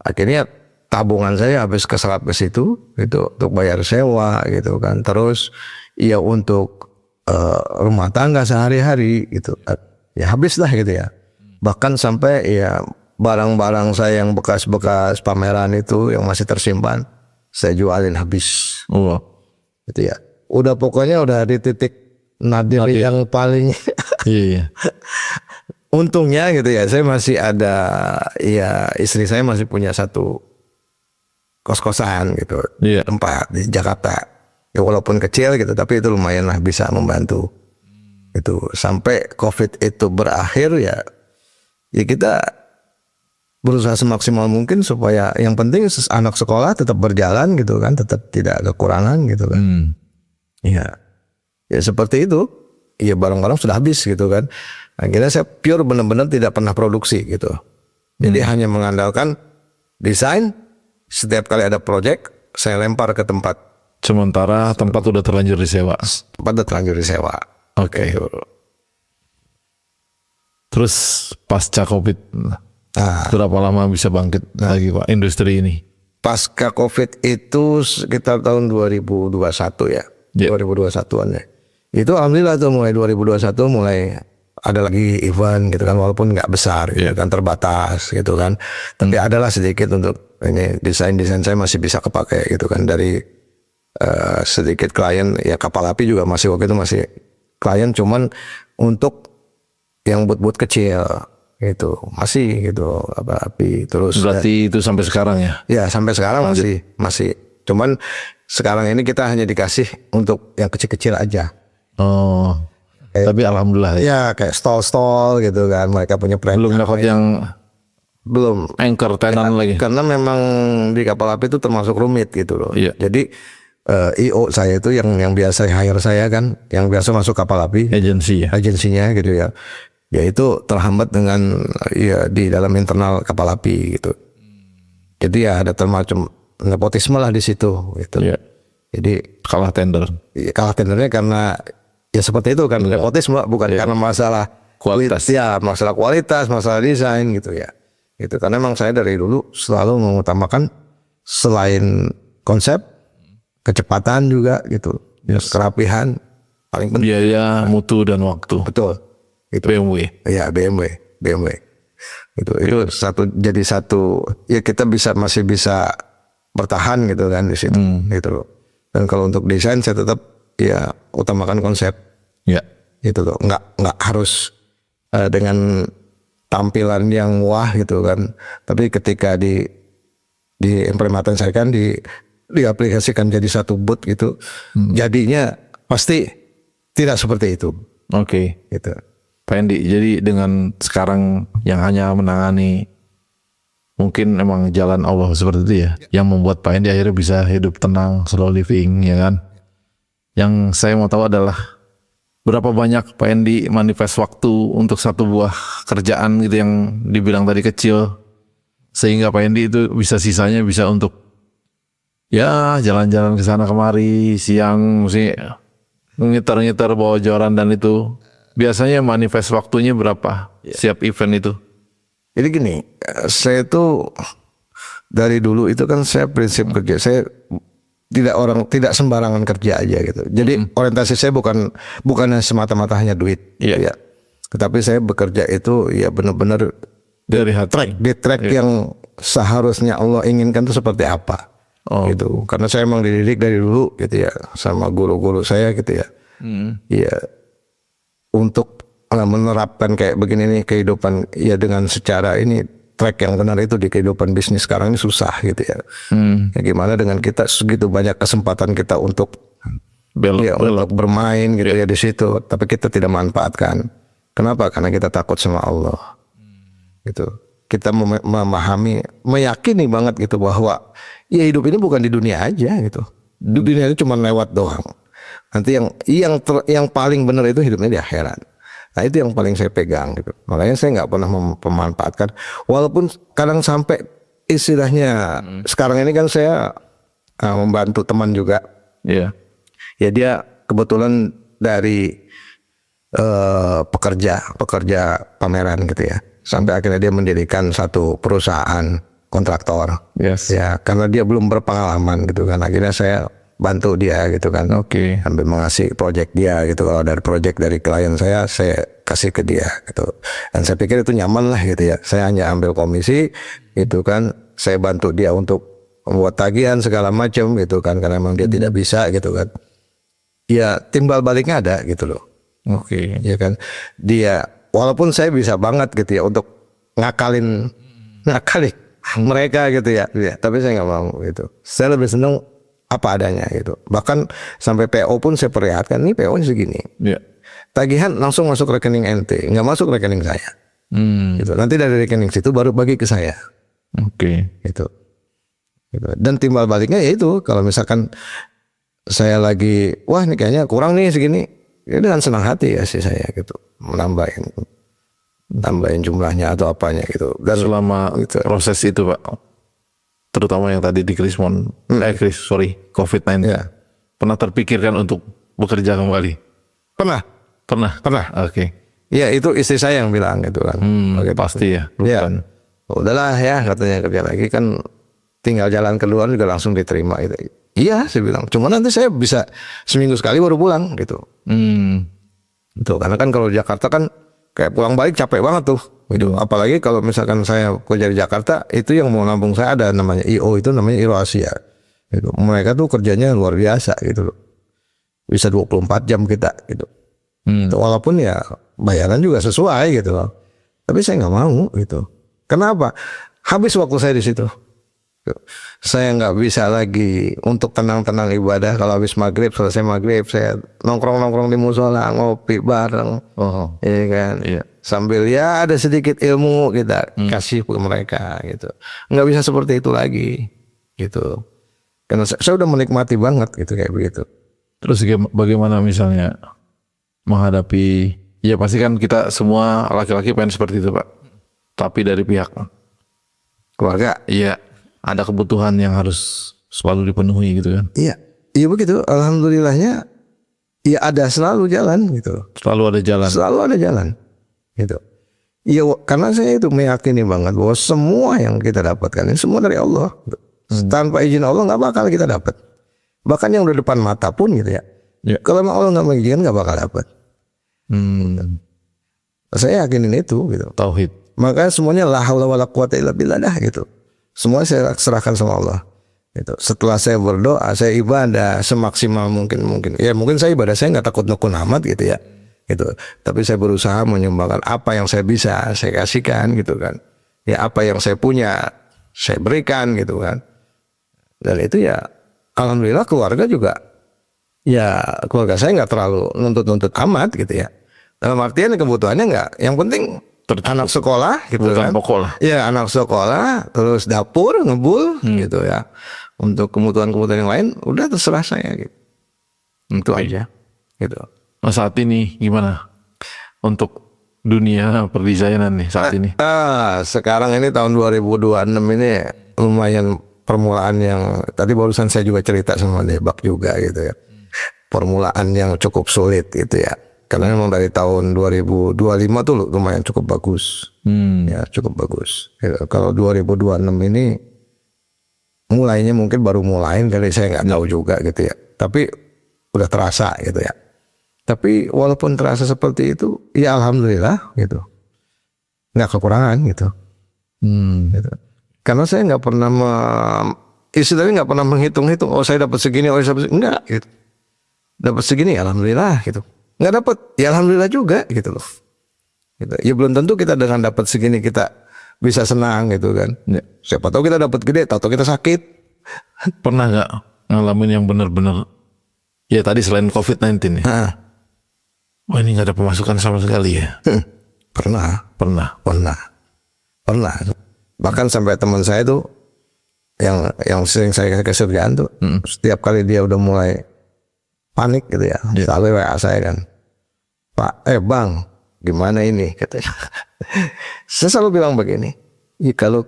Speaker 2: Akhirnya tabungan saya habis keserap ke situ gitu untuk bayar sewa gitu kan. Terus ya untuk rumah tangga sehari-hari gitu. Ya habis lah gitu ya. Bahkan sampai ya barang-barang saya yang bekas-bekas pameran itu yang masih tersimpan saya jualin habis.
Speaker 1: Oh,
Speaker 2: Gitu ya. Udah pokoknya udah di titik nadir yang paling
Speaker 1: iya.
Speaker 2: untungnya gitu ya, saya masih ada ya istri saya masih punya satu kos-kosan gitu,
Speaker 1: Iya.
Speaker 2: tempat di Jakarta. Ya walaupun kecil gitu, tapi itu lumayan lah bisa membantu. Itu sampai COVID itu berakhir ya kita berusaha semaksimal mungkin supaya yang penting anak sekolah tetap berjalan gitu kan, tetap tidak kekurangan gitu kan. Iya. Ya seperti itu. Ya barang-barang sudah habis gitu kan. Akhirnya saya pure benar-benar tidak pernah produksi gitu. Jadi hanya mengandalkan desain. Setiap kali ada project saya lempar ke tempat.
Speaker 1: Sementara tempat udah terlanjur disewa.
Speaker 2: Tempat udah terlanjur disewa.
Speaker 1: Oke. Terus pasca COVID,
Speaker 2: Nah,
Speaker 1: berapa lama bisa bangkit lagi Pak industri ini?
Speaker 2: pasca COVID itu sekitar tahun 2021 ya.
Speaker 1: Ya.
Speaker 2: 2021-an ya. Itu alhamdulillah tuh mulai 2021 mulai ada lagi event gitu kan, walaupun nggak besar gitu kan, terbatas gitu kan. Tapi adalah sedikit untuk ini desain saya masih bisa kepake gitu kan dari sedikit klien ya, kapal api juga masih waktu itu masih klien, cuman untuk yang boot-boot kecil gitu masih gitu apa api terus.
Speaker 1: Berarti itu sampai sekarang ya?
Speaker 2: Ya sampai sekarang masih. Cuman sekarang ini kita hanya dikasih untuk yang kecil-kecil aja.
Speaker 1: Oh, tapi alhamdulillah ya.
Speaker 2: Ya kayak stall gitu kan, mereka punya brand.
Speaker 1: Belum dapat yang
Speaker 2: Belum.
Speaker 1: anchor tenan lagi.
Speaker 2: Karena memang di kapal api itu termasuk rumit gitu loh.
Speaker 1: Iya.
Speaker 2: Jadi IO saya itu yang biasa hire saya kan, yang biasa masuk kapal api,
Speaker 1: Agensi ya.
Speaker 2: agensinya gitu ya. Ya itu terhambat dengan ya di dalam internal kapal api gitu. Jadi ya ada termacam nepotisme lah di situ gitu.
Speaker 1: Iya.
Speaker 2: Jadi
Speaker 1: Kalah tender.
Speaker 2: ya, kalah tendernya karena ya seperti itu kan, nepotisme bukan karena masalah
Speaker 1: Kualitas.
Speaker 2: ya masalah kualitas, masalah desain gitu ya. Gitu karena memang saya dari dulu selalu mengutamakan selain konsep, kecepatan juga gitu, kerapihan paling penting.
Speaker 1: Biaya, mutu dan waktu.
Speaker 2: Betul. Itu
Speaker 1: BMW.
Speaker 2: ya BMW. Itu jadi satu ya kita masih bisa bertahan gitu kan di situ gitu loh. Dan kalau untuk desain saya tetap ya utamakan konsep.
Speaker 1: Ya.
Speaker 2: gitu loh. Nggak harus dengan tampilan yang wah gitu kan, tapi ketika diimplementasikan, diaplikasikan jadi satu booth gitu, jadinya pasti tidak seperti itu
Speaker 1: Oke.
Speaker 2: gitu.
Speaker 1: Pak Endi, jadi dengan sekarang yang hanya menangani, mungkin emang jalan Allah seperti itu ya, yang membuat Pak Endi akhirnya bisa hidup tenang, slow living, ya kan? Yang saya mau tahu adalah berapa banyak Pak Endi manifest waktu untuk satu buah kerjaan gitu yang dibilang tadi kecil, sehingga Pak Endi itu bisa sisanya bisa untuk ya jalan-jalan ke sana kemari, siang mesti ngiter-ngiter bawa joran, dan itu biasanya manifest waktunya berapa siap event itu?
Speaker 2: Jadi gini, saya tuh dari dulu itu kan saya prinsip kerja saya tidak sembarangan kerja aja gitu. Jadi orientasi saya bukan semata-mata hanya duit,
Speaker 1: Iya.
Speaker 2: ya. Tetapi saya bekerja itu ya benar-benar
Speaker 1: Dari hati.
Speaker 2: di track yang seharusnya Allah inginkan itu seperti apa, gitu. Karena saya emang dididik dari dulu gitu ya sama guru-guru saya gitu ya. Ya untuk menerapkan kayak begini nih kehidupan ya dengan secara ini track yang benar itu di kehidupan bisnis sekarang ini susah gitu ya. Ya gimana dengan kita segitu banyak kesempatan kita untuk untuk bermain gitu ya di situ, tapi kita tidak manfaatkan. Kenapa? Karena kita takut sama Allah. Gitu. Kita memahami, meyakini banget gitu bahwa ya hidup ini bukan di dunia aja gitu. Di dunia itu cuma lewat doang. Nanti yang paling benar itu hidupnya di akhirat. Nah itu yang paling saya pegang gitu. Makanya saya nggak pernah memanfaatkan. Walaupun kadang sampai istilahnya sekarang ini kan saya membantu teman juga.
Speaker 1: Iya.
Speaker 2: Ya dia kebetulan dari pekerja pameran gitu ya. Sampai akhirnya dia mendirikan satu perusahaan kontraktor.
Speaker 1: Yes.
Speaker 2: Ya karena dia belum berpengalaman gitu kan. Akhirnya saya bantu dia gitu kan.
Speaker 1: Oke.
Speaker 2: Sambil mengasih project dia gitu. Kalau dari project dari klien saya kasih ke dia gitu. Dan saya pikir itu nyaman lah gitu ya. Saya hanya ambil komisi gitu kan. Saya bantu dia untuk membuat tagihan segala macam gitu kan. Karena memang dia tidak bisa gitu kan. Ya timbal baliknya ada gitu loh.
Speaker 1: Oke.
Speaker 2: Ya kan. Dia walaupun saya bisa banget gitu ya untuk ngakalin mereka gitu ya. Tapi saya nggak mau gitu. Saya lebih senang apa adanya gitu. Bahkan sampai PO pun saya perlihatkan, nih PO-nya segini.
Speaker 1: Iya.
Speaker 2: Tagihan langsung masuk rekening ente, nggak masuk rekening saya. Gitu. Nanti dari rekening situ baru bagi ke saya.
Speaker 1: Oke.
Speaker 2: Gitu. Dan timbal baliknya ya itu, kalau misalkan saya lagi, wah ini kayaknya kurang nih segini, ya dengan senang hati ya sih saya gitu, nambahin jumlahnya atau apanya gitu. Dan
Speaker 1: Selama
Speaker 2: gitu.
Speaker 1: proses itu Pak, terutama yang tadi di COVID-19,
Speaker 2: Ya.
Speaker 1: pernah terpikirkan untuk bekerja kembali?
Speaker 2: Pernah.
Speaker 1: Oke.
Speaker 2: Ya itu istri saya yang bilang gitu kan. Oke,
Speaker 1: Pasti ya.
Speaker 2: ya.
Speaker 1: Bukan.
Speaker 2: Udahlah ya katanya, kerja lagi kan tinggal jalan keluar juga langsung diterima gitu. Iya saya bilang. Cuma nanti saya bisa seminggu sekali baru pulang gitu. Gitu. Karena kan kalau di Jakarta kan kayak pulang balik capek banget tuh. Gitu. Apalagi kalau misalkan saya kerja di Jakarta, itu yang mau nampung saya ada namanya IO, itu namanya IO Asia. Gitu. Mereka tuh kerjanya luar biasa gitu loh. Bisa 24 jam kita gitu. Walaupun ya bayaran juga sesuai gitu loh. Tapi saya nggak mau gitu. Kenapa? Habis waktu saya di situ. Saya nggak bisa lagi untuk tenang-tenang ibadah. Kalau habis maghrib, selesai maghrib, saya nongkrong-nongkrong di musola, ngopi bareng. Iya kan?
Speaker 1: Iya.
Speaker 2: Sambil ya ada sedikit ilmu kita kasih ke mereka gitu. Nggak bisa seperti itu lagi gitu. Karena saya udah menikmati banget gitu kayak begitu.
Speaker 1: Terus bagaimana misalnya menghadapi, ya pasti kan kita semua laki-laki pengen seperti itu Pak. Tapi dari pihak
Speaker 2: Keluarga.
Speaker 1: iya ada kebutuhan yang harus selalu dipenuhi gitu kan.
Speaker 2: Iya. Iya begitu. Alhamdulillahnya ya ada selalu jalan gitu.
Speaker 1: Selalu ada jalan.
Speaker 2: Selalu ada jalan gitu. Iya karena saya itu meyakini banget bahwa semua yang kita dapatkan ini semua dari Allah. Tanpa izin Allah nggak bakal kita dapat. Bahkan yang udah depan mata pun gitu ya. Kalau memang Allah nggak mengizinkan nggak bakal dapat. Saya yakinin itu gitu.
Speaker 1: Tauhid.
Speaker 2: Makanya semuanya la haula wala quwata illa billah dah gitu. Semua saya serahkan sama Allah. Gitu. Setelah saya berdoa, saya ibadah semaksimal mungkin. Ya mungkin saya ibadah saya nggak takut nukun amat gitu ya. gitu. Tapi saya berusaha menyumbangkan apa yang saya bisa saya kasihkan gitu kan. Ya apa yang saya punya saya berikan gitu kan. Dan itu ya alhamdulillah keluarga juga, ya keluarga saya nggak terlalu nuntut-nuntut amat gitu ya. Dalam artian kebutuhannya nggak, yang penting anak sekolah gitu
Speaker 1: Kebutuhan
Speaker 2: kan.
Speaker 1: pokok lah.
Speaker 2: Ya anak sekolah, terus dapur ngebul gitu ya. Untuk kebutuhan-kebutuhan yang lain udah terserah saya gitu. Itu aja gitu.
Speaker 1: Nah, saat ini gimana untuk dunia perdesainan nih saat ini?
Speaker 2: Sekarang ini tahun 2026 ini lumayan permulaan yang tadi barusan saya juga cerita sama Debak juga gitu ya. Permulaan yang cukup sulit gitu ya. Karena memang dari tahun 2025 tuh lumayan cukup bagus. Ya, cukup bagus. Ya, kalau 2026 ini mulainya mungkin baru mulain kali, saya nggak tahu juga gitu ya. Tapi udah terasa gitu ya. Tapi walaupun terasa seperti itu, ya alhamdulillah gitu. Nggak kekurangan gitu. Gitu. Karena saya nggak pernah istilahnya nggak pernah menghitung-hitung. Oh saya dapat segini, oh saya dapat segini. Enggak gitu. Dapat segini, alhamdulillah gitu. Nggak dapat, ya alhamdulillah juga gitu loh. Gitu. Ya belum tentu kita dengan dapat segini kita bisa senang gitu kan.
Speaker 1: Ya.
Speaker 2: Siapa tahu kita dapat gede, tahu kita sakit.
Speaker 1: Pernah nggak ngalamin yang benar-benar ya tadi selain COVID-19 ya?
Speaker 2: Nah,
Speaker 1: Wah ini nggak ada pemasukan sama sekali ya?
Speaker 2: pernah. Bahkan sampai teman saya tuh yang sering saya kasih kerjaan tuh, setiap kali dia udah mulai panik gitu ya, selalu WA saya kan, Pak, Bang, gimana ini katanya. Saya selalu bilang begini, ya kalau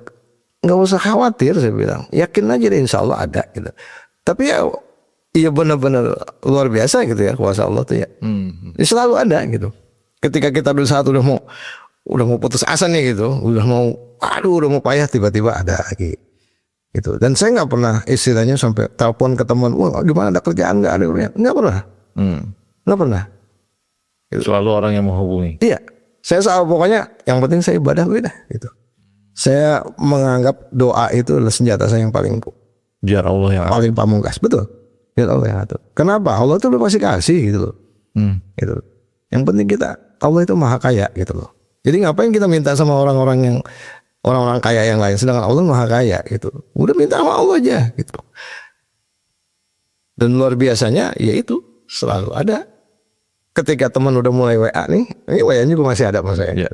Speaker 2: nggak usah khawatir, saya bilang, yakin aja deh, insya Allah ada gitu. Tapi ya, iya benar-benar luar biasa gitu ya kuasa Allah tuh ya. Ya selalu ada gitu. Ketika kita udah mau putus asa nih gitu, udah mau payah, tiba-tiba ada lagi gitu. Dan saya nggak pernah istilahnya sampai telepon ke teman, wah gimana ada kerjaan nggak ada, nggak pernah, nggak pernah.
Speaker 1: Selalu orang yang menghubungi.
Speaker 2: Iya, saya selalu pokoknya yang penting saya ibadah udah gitu. Saya menganggap doa itu adalah senjata saya yang paling
Speaker 1: Biar Allah yang
Speaker 2: paling pamungkas, betul. Biar Allah yang atur. Kenapa? Allah itu udah pasti kasih gitu loh. Gitu. Yang penting kita, Allah itu maha kaya gitu loh. Jadi ngapain kita minta sama orang-orang kaya yang lain, sedangkan Allah maha kaya gitu. Udah minta sama Allah aja gitu. Dan luar biasanya yaitu selalu ada. Ketika teman udah mulai WA nih, ini WA-nya juga masih ada sama saya.
Speaker 1: Ya.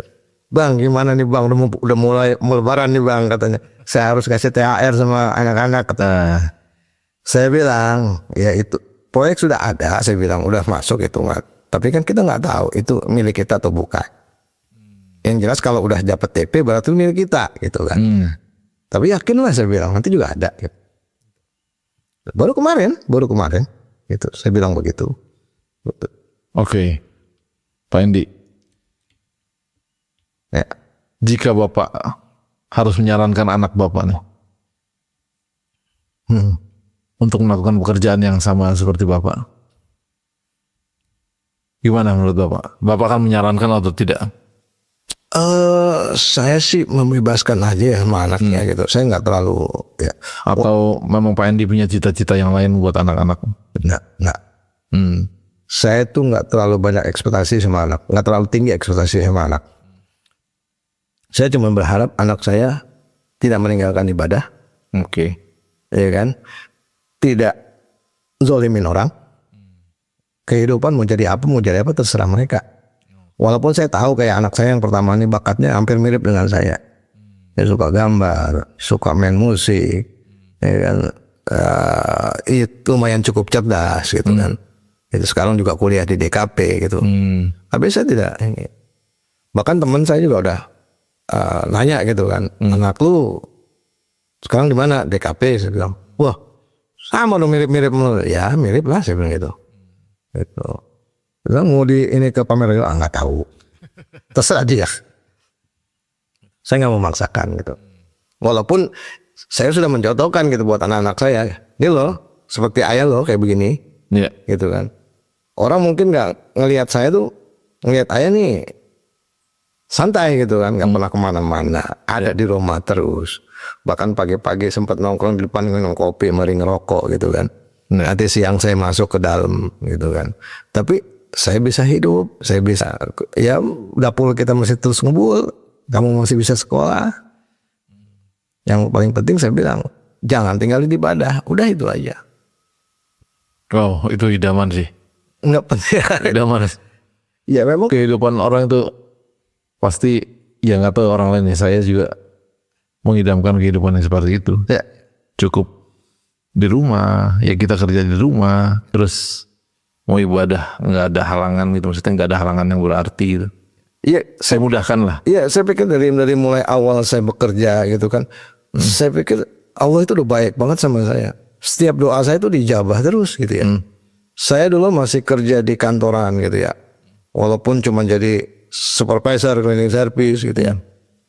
Speaker 2: Bang, gimana nih Bang? Udah mulai mau lebaran nih Bang, katanya. Saya harus kasih THR sama anak-anak. Saya bilang, ya itu proyek sudah ada. Saya bilang udah masuk itu, tapi kan kita nggak tahu itu milik kita atau bukan. Yang jelas kalau udah dapat TP berarti milik kita gitu kan. Tapi yakinlah saya bilang nanti juga ada. Gitu. Baru kemarin gitu. Saya bilang begitu. Gitu.
Speaker 1: Oke. Pak Endi,
Speaker 2: Ya.
Speaker 1: jika Bapak harus menyarankan anak Bapak nih untuk melakukan pekerjaan yang sama seperti Bapak, gimana menurut Bapak? Bapak akan menyarankan atau tidak?
Speaker 2: Saya sih membebaskan aja ya sama anaknya gitu. Saya nggak terlalu ya.
Speaker 1: Atau memang Pak Endi punya cita-cita yang lain buat anak-anak?
Speaker 2: Nggak. Saya tuh nggak terlalu banyak ekspektasi sama anak, nggak terlalu tinggi ekspektasi sama anak. Saya cuma berharap anak saya tidak meninggalkan ibadah,
Speaker 1: Oke.
Speaker 2: ya kan? Tidak zolimin orang. Kehidupan mau jadi apa terserah mereka. Walaupun saya tahu kayak anak saya yang pertama ini bakatnya hampir mirip dengan saya. Dia suka gambar, suka main musik, ya kan? Itu lumayan cukup cerdas gitu kan. Itu sekarang juga kuliah di DKP gitu. Tapi saya tidak. Bahkan teman saya juga udah nanya gitu kan, anak lu sekarang di mana? DKP. Saya bilang, wah sama dong, mirip-mirip. Ya mirip lah saya bilang gitu. Gitu. Bilang mau ini ke pamer, nggak tahu. Terserah dia. Saya nggak memaksakan gitu. Walaupun saya sudah mencontohkan gitu buat anak-anak saya. Ini loh, seperti ayah loh kayak begini.
Speaker 1: Iya.
Speaker 2: Gitu kan. Orang mungkin nggak ngelihat saya tuh, ngelihat ayah nih santai gitu kan, nggak pernah kemana-mana, ada di rumah terus. Bahkan pagi-pagi sempat nongkrong di depan minum kopi, mari ngerokok gitu kan. Nanti siang saya masuk ke dalam gitu kan. Tapi saya bisa hidup, saya bisa, ya dapur kita masih terus ngebul, kamu masih bisa sekolah. Yang paling penting saya bilang, jangan tinggalin ibadah, udah itu aja.
Speaker 1: Oh, itu idaman sih.
Speaker 2: Nggak penting.
Speaker 1: Idaman.
Speaker 2: Ya memang
Speaker 1: Kehidupan orang itu pasti, ya nggak tahu orang lain ya. Saya juga mengidamkan kehidupan yang seperti itu.
Speaker 2: ya,
Speaker 1: Cukup di rumah, ya kita kerja di rumah, terus mau ibadah nggak ada halangan gitu, maksudnya nggak ada halangan yang berarti gitu.
Speaker 2: iya,
Speaker 1: Saya mudahkan lah.
Speaker 2: iya, saya pikir dari mulai awal saya bekerja gitu kan, saya pikir Allah itu udah baik banget sama saya. Setiap doa saya itu dijabah terus gitu ya. Saya dulu masih kerja di kantoran gitu ya, walaupun cuma jadi supervisor cleaning service gitu ya.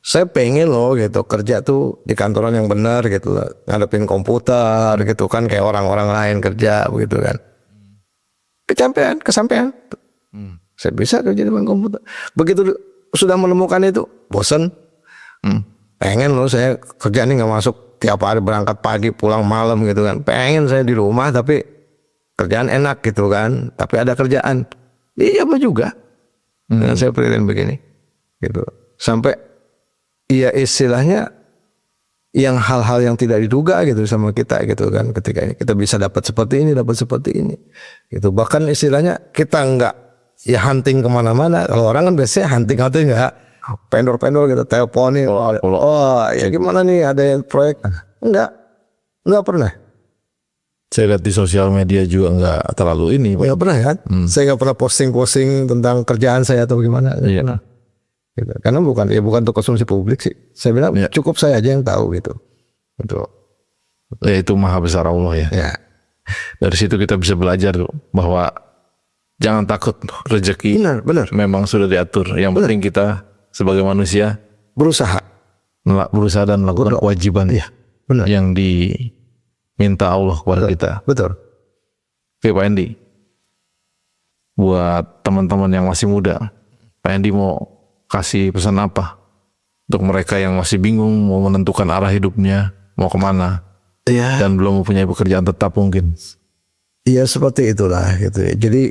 Speaker 2: Saya pengen loh gitu kerja tuh di kantoran yang benar gitu loh, ngadepin komputer gitu kan kayak orang-orang lain kerja begitu kan. Kesampean. Saya bisa kerja di depan komputer. Begitu sudah menemukan itu, bosan. Pengen loh saya kerja nih nggak masuk tiap hari berangkat pagi pulang malam gitu kan. Pengen saya di rumah tapi kerjaan enak gitu kan. Tapi ada kerjaan. Iya apa juga. Dengan saya freelance begini, gitu. Sampai ya istilahnya yang hal-hal yang tidak diduga gitu sama kita gitu kan, ketika ini kita bisa dapat seperti ini gitu. Bahkan istilahnya kita nggak ya hunting kemana-mana. Kalau orang kan biasanya hunting nggak vendor gitu teleponin, ya gimana nih ada yang proyek, nggak pernah.
Speaker 1: Saya lihat di sosial media juga nggak terlalu ini, Pak.
Speaker 2: Nggak pernah kan. Saya nggak pernah posting tentang kerjaan saya atau gimana. Nggak pernah. Gitu. Karena bukan untuk konsumsi publik sih. Saya bilang cukup saya aja yang tahu gitu. Betul.
Speaker 1: Ya, itu maha besar Allah ya.
Speaker 2: Ya.
Speaker 1: Dari situ kita bisa belajar tuh, bahwa jangan takut, rezeki
Speaker 2: Benar.
Speaker 1: memang sudah diatur. Yang penting kita sebagai manusia
Speaker 2: Berusaha.
Speaker 1: berusaha dan melakukan kewajiban
Speaker 2: Benar.
Speaker 1: yang diminta Allah kepada kita.
Speaker 2: Betul.
Speaker 1: Oke Pak Endi, buat teman-teman yang masih muda, Pak Endi mau kasih pesan apa untuk mereka yang masih bingung mau menentukan arah hidupnya, mau kemana,
Speaker 2: Iya.
Speaker 1: dan belum mempunyai pekerjaan tetap mungkin?
Speaker 2: Iya seperti itulah gitu ya. Jadi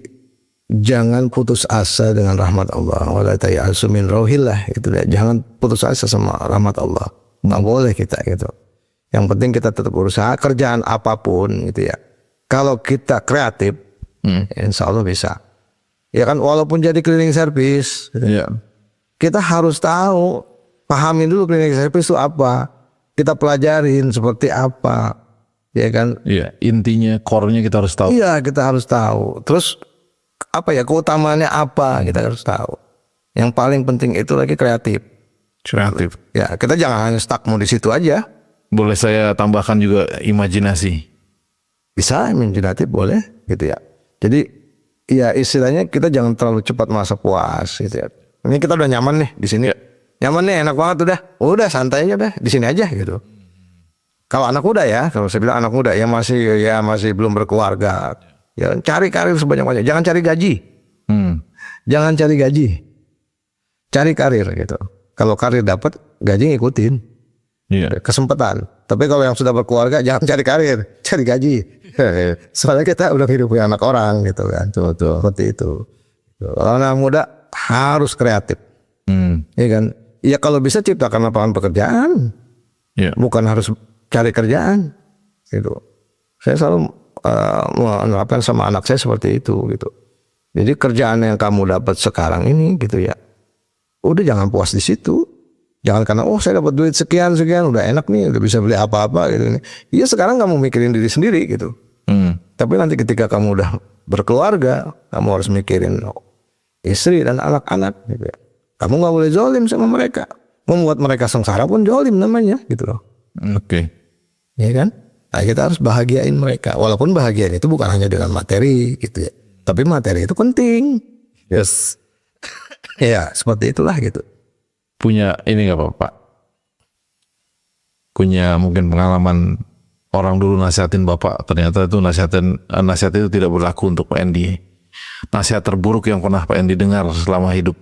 Speaker 2: jangan putus asa dengan rahmat Allah. Wala ta'yasu min rauhillah gitu ya. Jangan putus asa sama rahmat Allah. Nggak boleh kita gitu. Yang penting kita tetap berusaha kerjaan apapun gitu ya. Kalau kita kreatif, insya Allah bisa. Ya kan walaupun jadi cleaning service,
Speaker 1: Iya.
Speaker 2: kita harus tahu, pahamin dulu cleaning service itu apa. Kita pelajarin seperti apa. Ya kan?
Speaker 1: Iya, intinya core-nya kita harus tahu.
Speaker 2: Iya, kita harus tahu. Terus apa ya keutamaannya apa kita harus tahu. Yang paling penting itu lagi kreatif.
Speaker 1: Kreatif.
Speaker 2: Ya, kita jangan hanya stuck mau di situ aja.
Speaker 1: Boleh saya tambahkan juga imajinasi.
Speaker 2: Bisa imajinatif boleh gitu ya. Jadi ya istilahnya kita jangan terlalu cepat merasa puas gitu ya. Ini kita udah nyaman nih di sini. Nyaman nih, enak banget udah santai aja di sini aja gitu. Kalau anak muda ya, kalau saya bilang anak muda yang masih belum berkeluarga, ya cari karir sebanyak-banyak. Jangan cari gaji. Jangan cari gaji. Cari karir gitu. Kalau karir dapat, gaji ngikutin.
Speaker 1: Iya.
Speaker 2: Kesempatan. Tapi kalau yang sudah berkeluarga jangan cari karir, cari gaji. Soalnya kita udah hidup anak orang gitu kan. Betul. Seperti itu. Kalau anak muda harus kreatif. Iya kan? Ya kalau bisa ciptakan lapangan pekerjaan.
Speaker 1: Iya.
Speaker 2: Bukan harus cari kerjaan. Gitu. Saya selalu menerapkan sama anak saya seperti itu gitu. Jadi kerjaan yang kamu dapat sekarang ini gitu ya. Udah jangan puas di situ. Jangan karena saya dapat duit sekian udah enak nih, udah bisa beli apa-apa gitu. Iya sekarang kamu mikirin diri sendiri gitu. Tapi nanti ketika kamu udah berkeluarga, kamu harus mikirin istri dan anak-anak gitu ya. Kamu nggak boleh zolim sama mereka. Membuat mereka sengsara pun zolim namanya gitu loh.
Speaker 1: Oke.
Speaker 2: Iya kan? Nah, kita harus bahagiain mereka. Walaupun bahagian itu bukan hanya dengan materi gitu ya. Tapi materi itu penting.
Speaker 1: Yes.
Speaker 2: Ya seperti itulah gitu.
Speaker 1: Punya ini nggak Pak? Punya mungkin pengalaman orang dulu nasihatin Bapak, ternyata itu nasihat itu tidak berlaku untuk Pak Endi. Nasihat terburuk yang pernah Pak Endi dengar selama hidup,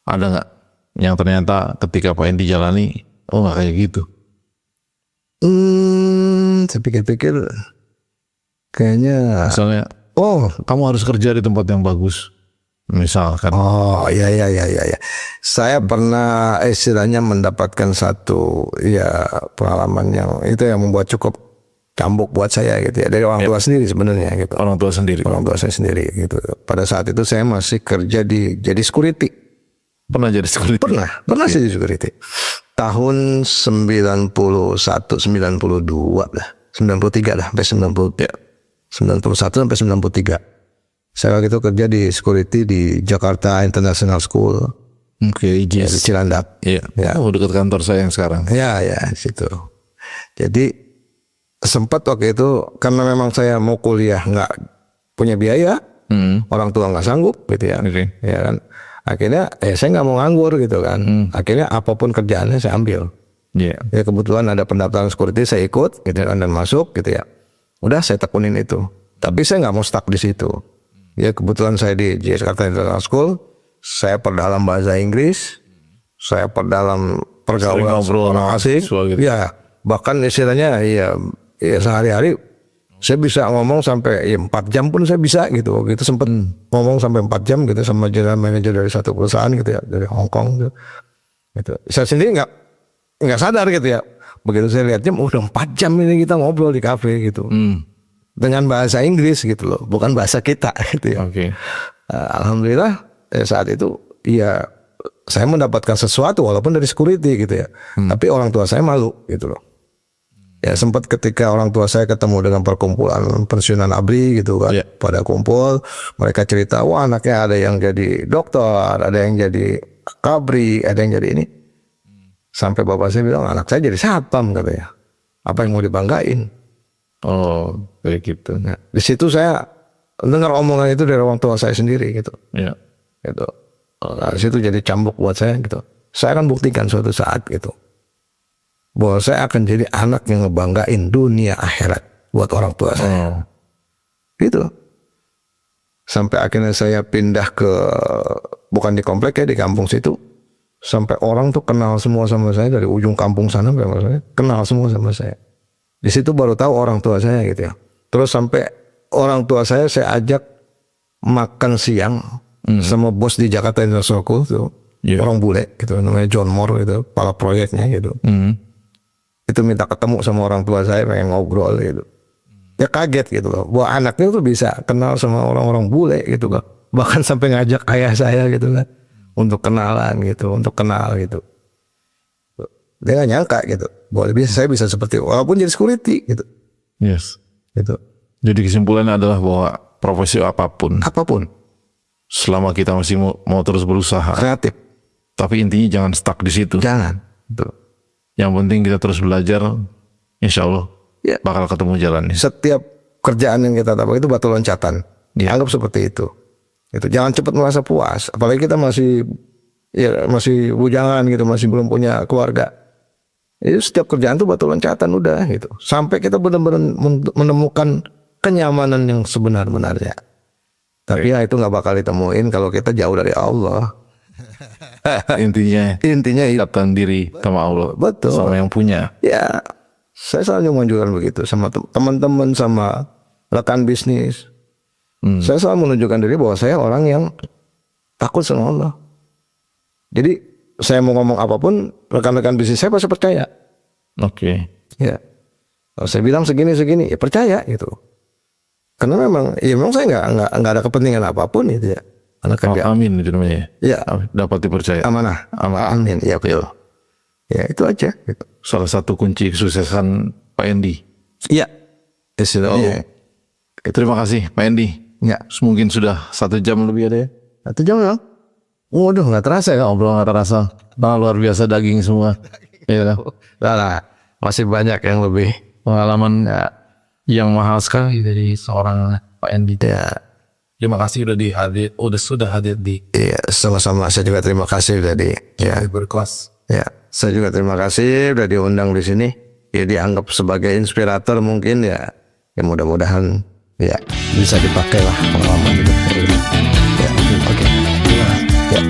Speaker 1: ada nggak? Yang ternyata ketika Pak Endi jalani, nggak kayak gitu.
Speaker 2: Saya pikir-pikir kayaknya
Speaker 1: Misalnya
Speaker 2: Oh,
Speaker 1: kamu harus kerja di tempat yang bagus. Misalkan.
Speaker 2: oh, ya. Saya pernah istilahnya mendapatkan satu ya pengalaman yang itu yang membuat cukup cambuk buat saya gitu ya, dari orang tua sendiri sebenarnya gitu.
Speaker 1: Orang tua sendiri.
Speaker 2: Orang tua saya sendiri gitu. Pada saat itu saya masih kerja jadi security.
Speaker 1: Pernah jadi security?
Speaker 2: Pernah sih di security. Tahun 91, 92 lah. 93 lah sampai 90. Ya. 91 sampai 93. Saya waktu itu kerja di security di Jakarta International School.
Speaker 1: Oke,
Speaker 2: Di Cilandak.
Speaker 1: Iya.
Speaker 2: Ya.
Speaker 1: Oh, dekat kantor saya yang sekarang.
Speaker 2: Ya, situ. Jadi sempat waktu itu karena memang saya mau kuliah nggak punya biaya, orang tua nggak sanggup gitu ya.
Speaker 1: Oke.
Speaker 2: Ya kan. Akhirnya saya nggak mau nganggur gitu kan. Akhirnya apapun kerjaannya saya ambil.
Speaker 1: Iya.
Speaker 2: Ya kebetulan ada pendaftaran security saya ikut gitu kan, dan masuk gitu ya. Udah saya tekunin itu. Tapi saya nggak mau stuck di situ. Ya kebetulan saya di Jakarta International School, saya perdalam bahasa Inggris, saya perdalam pergaulan
Speaker 1: ngobrol
Speaker 2: orang
Speaker 1: sama
Speaker 2: asing.
Speaker 1: siswa gitu.
Speaker 2: Ya bahkan istilahnya ya sehari-hari saya bisa ngomong sampai 4 jam pun saya bisa gitu. Waktu itu sempat ngomong sampai 4 jam gitu sama general manager dari satu perusahaan gitu ya, dari Hong Kong gitu. Saya sendiri nggak sadar gitu ya. Begitu saya lihat jam, udah 4 jam ini kita ngobrol di kafe gitu. Dengan bahasa Inggris gitu loh, bukan bahasa kita gitu ya.
Speaker 1: Oke.
Speaker 2: Alhamdulillah saat itu ya saya mendapatkan sesuatu walaupun dari security gitu ya. Tapi orang tua saya malu gitu loh. Ya sempat ketika orang tua saya ketemu dengan perkumpulan pensiunan ABRI gitu kan.
Speaker 1: Yeah.
Speaker 2: Pada kumpul, mereka cerita, wah anaknya ada yang jadi dokter, ada yang jadi kabri, ada yang jadi ini. Sampai bapak saya bilang, anak saya jadi satpam katanya. Apa yang mau dibanggain?
Speaker 1: Oh, kayak gitu.
Speaker 2: Nah, di situ saya dengar omongan itu dari orang tua saya sendiri gitu.
Speaker 1: Iya.
Speaker 2: Gitu. Nah, di situ jadi cambuk buat saya gitu. Saya akan buktikan suatu saat gitu, bahwa saya akan jadi anak yang ngebanggain dunia akhirat buat orang tua saya. Gitu. Sampai akhirnya saya pindah ke, bukan di komplek ya, di kampung situ. Sampai orang tuh kenal semua sama saya, dari ujung kampung sana sampai saya, kenal semua sama saya. Di situ baru tahu orang tua saya gitu ya. Terus sampai orang tua saya ajak makan siang sama bos di Jakarta International School tuh.
Speaker 1: Yeah.
Speaker 2: Orang bule gitu, namanya John Moore gitu, kepala proyeknya gitu. Itu minta ketemu sama orang tua saya, pengen ngobrol gitu. Ya kaget gitu loh, bahwa anaknya tuh bisa kenal sama orang-orang bule gitu kan. Bahkan sampai ngajak ayah saya gitu kan, untuk kenalan gitu, untuk kenal gitu. Dia gak nyangka gitu, bahwa saya bisa seperti itu, walaupun jadi security gitu.
Speaker 1: Yes.
Speaker 2: Gitu.
Speaker 1: Jadi kesimpulannya adalah bahwa profesi apapun, selama kita masih mau terus berusaha,
Speaker 2: Kreatif,
Speaker 1: tapi intinya jangan stuck di situ.
Speaker 2: jangan. Gitu.
Speaker 1: Yang penting kita terus belajar, insya Allah
Speaker 2: Ya.
Speaker 1: bakal ketemu jalannya.
Speaker 2: Setiap kerjaan yang kita dapat itu batu loncatan. Anggap seperti itu. Gitu. Jangan cepat merasa puas, apalagi kita masih bujangan gitu, masih belum punya keluarga. Itu setiap kerjaan itu batu loncatan udah gitu. Sampai kita benar-benar menemukan kenyamanan yang sebenar-benarnya. Tapi ya itu nggak bakal ditemuin kalau kita jauh dari Allah.
Speaker 1: Intinya
Speaker 2: Intinya
Speaker 1: datang diri sama Allah,
Speaker 2: Betul.
Speaker 1: sama yang punya.
Speaker 2: ya saya selalu menunjukkan begitu sama teman-teman, sama rekan bisnis. Saya selalu menunjukkan diri bahwa saya orang yang takut sama Allah. Jadi saya mau ngomong apapun, rekan-rekan bisnis saya pasti percaya.
Speaker 1: Oke.
Speaker 2: Ya, kalau saya bilang segini ya percaya gitu. Karena memang saya nggak ada kepentingan apapun itu ya. Karena kerja
Speaker 1: Amin itu namanya.
Speaker 2: ya
Speaker 1: Dapat dipercaya.
Speaker 2: amanah, amin ya betul. Ya itu aja. Gitu.
Speaker 1: Salah satu kunci kesuksesan Pak Endi.
Speaker 2: Iya. Iya.
Speaker 1: Terima kasih Pak Endi.
Speaker 2: Ya.
Speaker 1: Mungkin sudah 1 jam lebih ada ya.
Speaker 2: 1 jam ya. Waduh, nggak terasa ya.
Speaker 1: Ngobrol nggak terasa. Luar biasa daging semua. Iya.
Speaker 2: Nah, masih banyak yang lebih
Speaker 4: Pengalaman yang mahal sekali dari seorang Pak Endi.
Speaker 2: ya.
Speaker 4: Terima kasih sudah hadir di
Speaker 2: Iya, sama-sama. Saya juga terima kasih tadi. Ya,
Speaker 4: berkelas.
Speaker 2: ya. Saya juga terima kasih udah diundang di sini. Ya dianggap sebagai inspirator mungkin ya. Ya mudah-mudahan ya bisa dipakai lah pengalaman itu. Ya, oke. Ya.